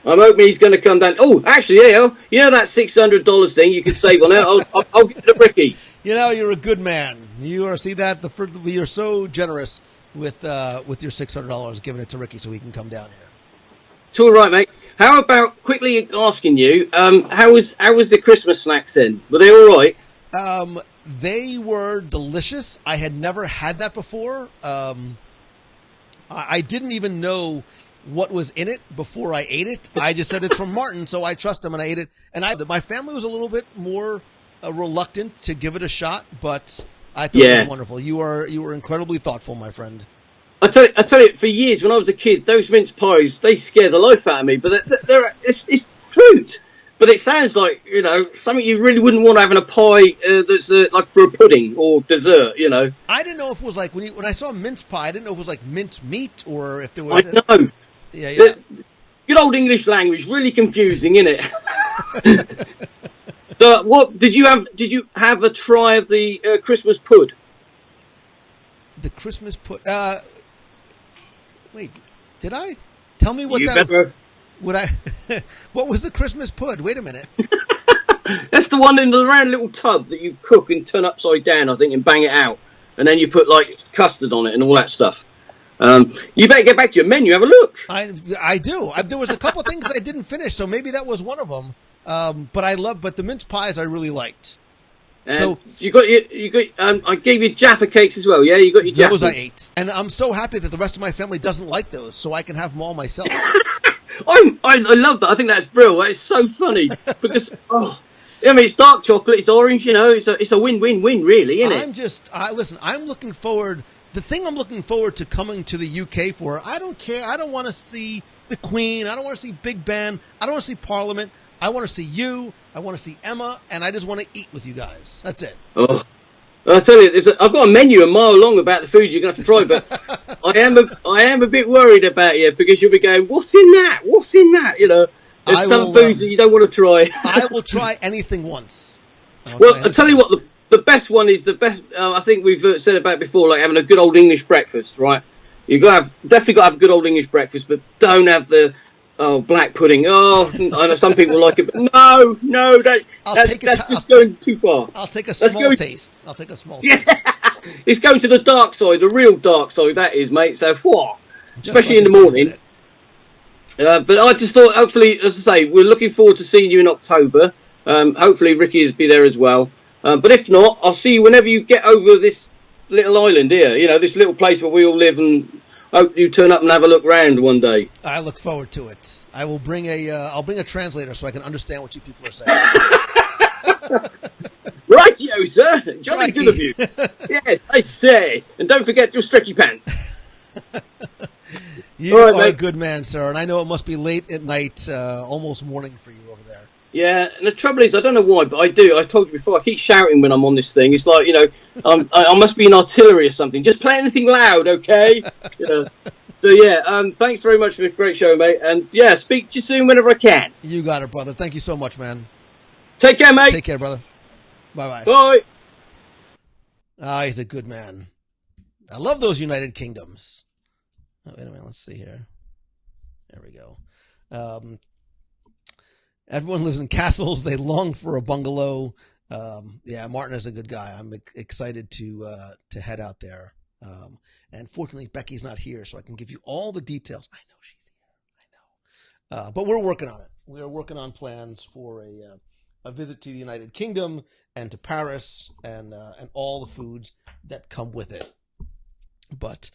I'm hoping he's going to come down. Oh, actually, yeah, you know that $600 thing you can save on it? I'll give it to Ricky. You know, you're a good man. You're so generous with your $600, giving it to Ricky so he can come down here. It's all right, mate. How about quickly asking you, how was the Christmas snacks then? Were they all right? They were delicious. I had never had that before. I didn't even know what was in it before I ate it. I just said it's from Martin, so I trust him, and I ate it. And my family was a little bit more reluctant to give it a shot, but I thought it was wonderful. You were incredibly thoughtful, my friend. I tell you, for years when I was a kid, those mince pies, they scare the life out of me. But it's fruit. But it sounds like, you know, something you really wouldn't want to have in a pie that's like for a pudding or dessert, you know. I didn't know if it was like, when I saw mince pie, I didn't know if it was like mince meat or if there was... I know. Yeah. Good old English language, really confusing, isn't it? So, what did you have a try of the Christmas pud? The Christmas pud... wait, did I? Tell me what what was the Christmas pud? Wait a minute. That's the one in the round little tub that you cook and turn upside down, I think, and bang it out. And then you put, like, custard on it and all that stuff. You better get back to your menu, have a look. I do. There was a couple of things I didn't finish, so maybe that was one of them. But the mince pies I really liked. So you got I gave you Jaffa cakes as well, yeah? You got your Jaffa. Those I ate. And I'm so happy that the rest of my family doesn't like those, so I can have them all myself. I love that. I think that's brilliant. It's so funny because I mean, it's dark chocolate, it's orange. You know, it's a win-win-win, really, isn't it? Listen. I'm looking forward. The thing I'm looking forward to coming to the UK for. I don't care. I don't want to see the Queen. I don't want to see Big Ben. I don't want to see Parliament. I want to see you. I want to see Emma, and I just want to eat with you guys. That's it. Oh, I tell you, I've got a menu a mile long about the food you're going to have to try, but I am a bit worried about you because you'll be going, "What's in that? What's in that?" You know, there's some foods that you don't want to try. I will try anything once. I'll tell you what, the best one is the best. I think we've said about it before, like having a good old English breakfast, right? You've definitely got to have a good old English breakfast, but don't have the black pudding. Oh, I know some people like it, but no, that's just going too far. I'll take a small taste. Yeah, it's going to the dark side, the real dark side, that is, mate. So, especially in the morning. But I just thought, hopefully, as I say, we're looking forward to seeing you in October. Hopefully Ricky will be there as well. But if not, I'll see you whenever you get over this little island here. You know, this little place where we all live, and hope you turn up and have a look round one day. I look forward to it. I will bring I'll bring a translator so I can understand what you people are saying. Rightio, sir. Jolly good of you. Yes, I say. And don't forget your stretchy pants. You are a good man, sir, and I know it must be late at night, almost morning for you over there. Yeah, and the trouble is, I don't know why, but I do. I told you before, I keep shouting when I'm on this thing. It's like, you know, I must be in artillery or something. Just play anything loud, okay? You know. So, yeah, thanks very much for this great show, mate. And, yeah, speak to you soon whenever I can. You got it, brother. Thank you so much, man. Take care, mate. Take care, brother. Bye-bye. Bye. He's a good man. I love those United Kingdoms. Oh, wait a minute. Let's see here. There we go. Everyone lives in castles. They long for a bungalow. Yeah, Martin is a good guy. I'm excited to head out there. And fortunately, Becky's not here, so I can give you all the details. I know she's here. I know. But we're working on it. We are working on plans for a visit to the United Kingdom and to Paris and all the foods that come with it. But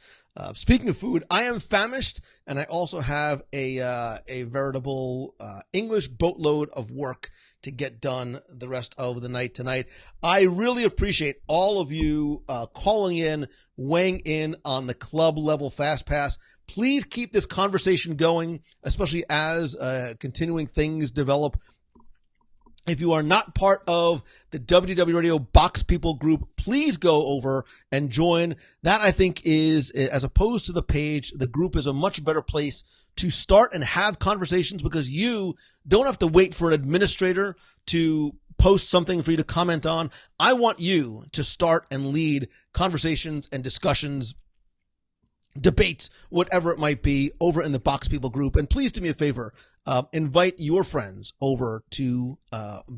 speaking of food, I am famished, and I also have a veritable English boatload of work to get done the rest of the night tonight. I really appreciate all of you calling in, weighing in on the club level Fast Pass. Please keep this conversation going, especially as continuing things develop. If you are not part of the WDW Radio Box People group, please go over and join. That, I think, is, as opposed to the page, the group is a much better place to start and have conversations because you don't have to wait for an administrator to post something for you to comment on. I want you to start and lead conversations and discussions, debates, whatever it might be, over in the Box People group. And please do me a favor. Invite your friends over to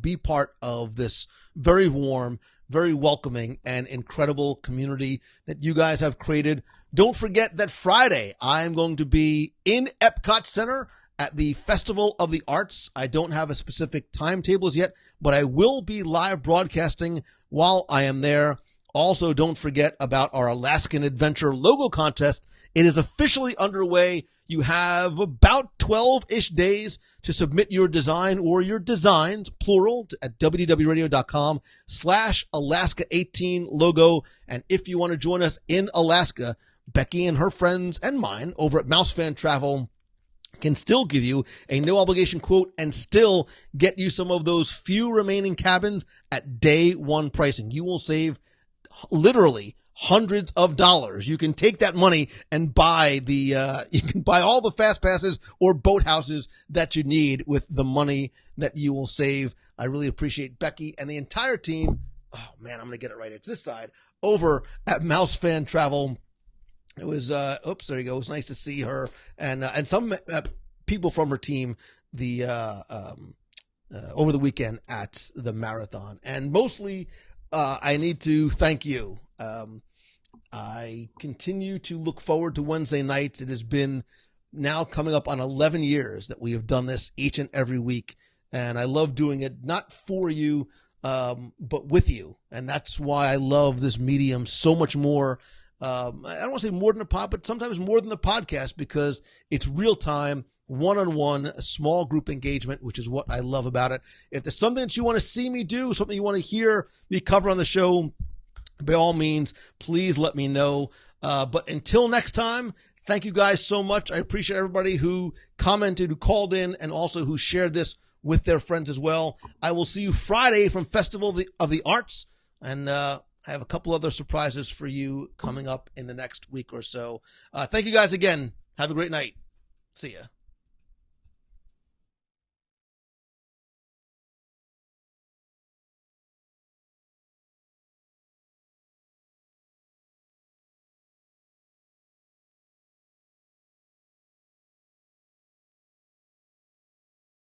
be part of this very warm, very welcoming, and incredible community that you guys have created. Don't forget that Friday, I'm going to be in Epcot Center at the Festival of the Arts. I don't have a specific timetable yet, but I will be live broadcasting while I am there. Also, don't forget about our Alaskan Adventure logo contest. It is officially underway. You have about 12-ish days to submit your design or your designs, plural, at wdwradio.com/Alaska18 logo. And if you want to join us in Alaska, Becky and her friends and mine over at Mousefan Travel can still give you a no obligation quote and still get you some of those few remaining cabins at day one pricing. You will save literally hundreds of dollars. You can take that money and buy you can buy all the fast passes or boat houses that you need with the money that you will save. I really appreciate Becky and the entire team. Oh man, I'm going to get it right. It's this side over at Mousefan Travel. It was, there you go. It was nice to see her and some people from her team over the weekend at the marathon. And mostly, I need to thank you. I continue to look forward to Wednesday nights. It has been now coming up on 11 years that we have done this each and every week. And I love doing it, not for you, but with you. And that's why I love this medium so much more. I don't want to say more than a pod, but sometimes more than the podcast because it's real time, one-on-one, a small group engagement, which is what I love about it. If there's something that you want to see me do, something you want to hear me cover on the show, by all means, please let me know. But until next time, thank you guys so much. I appreciate everybody who commented, who called in, and also who shared this with their friends as well. I will see you Friday from Festival of the Arts, and I have a couple other surprises for you coming up in the next week or so. Thank you guys again. Have a great night. See ya.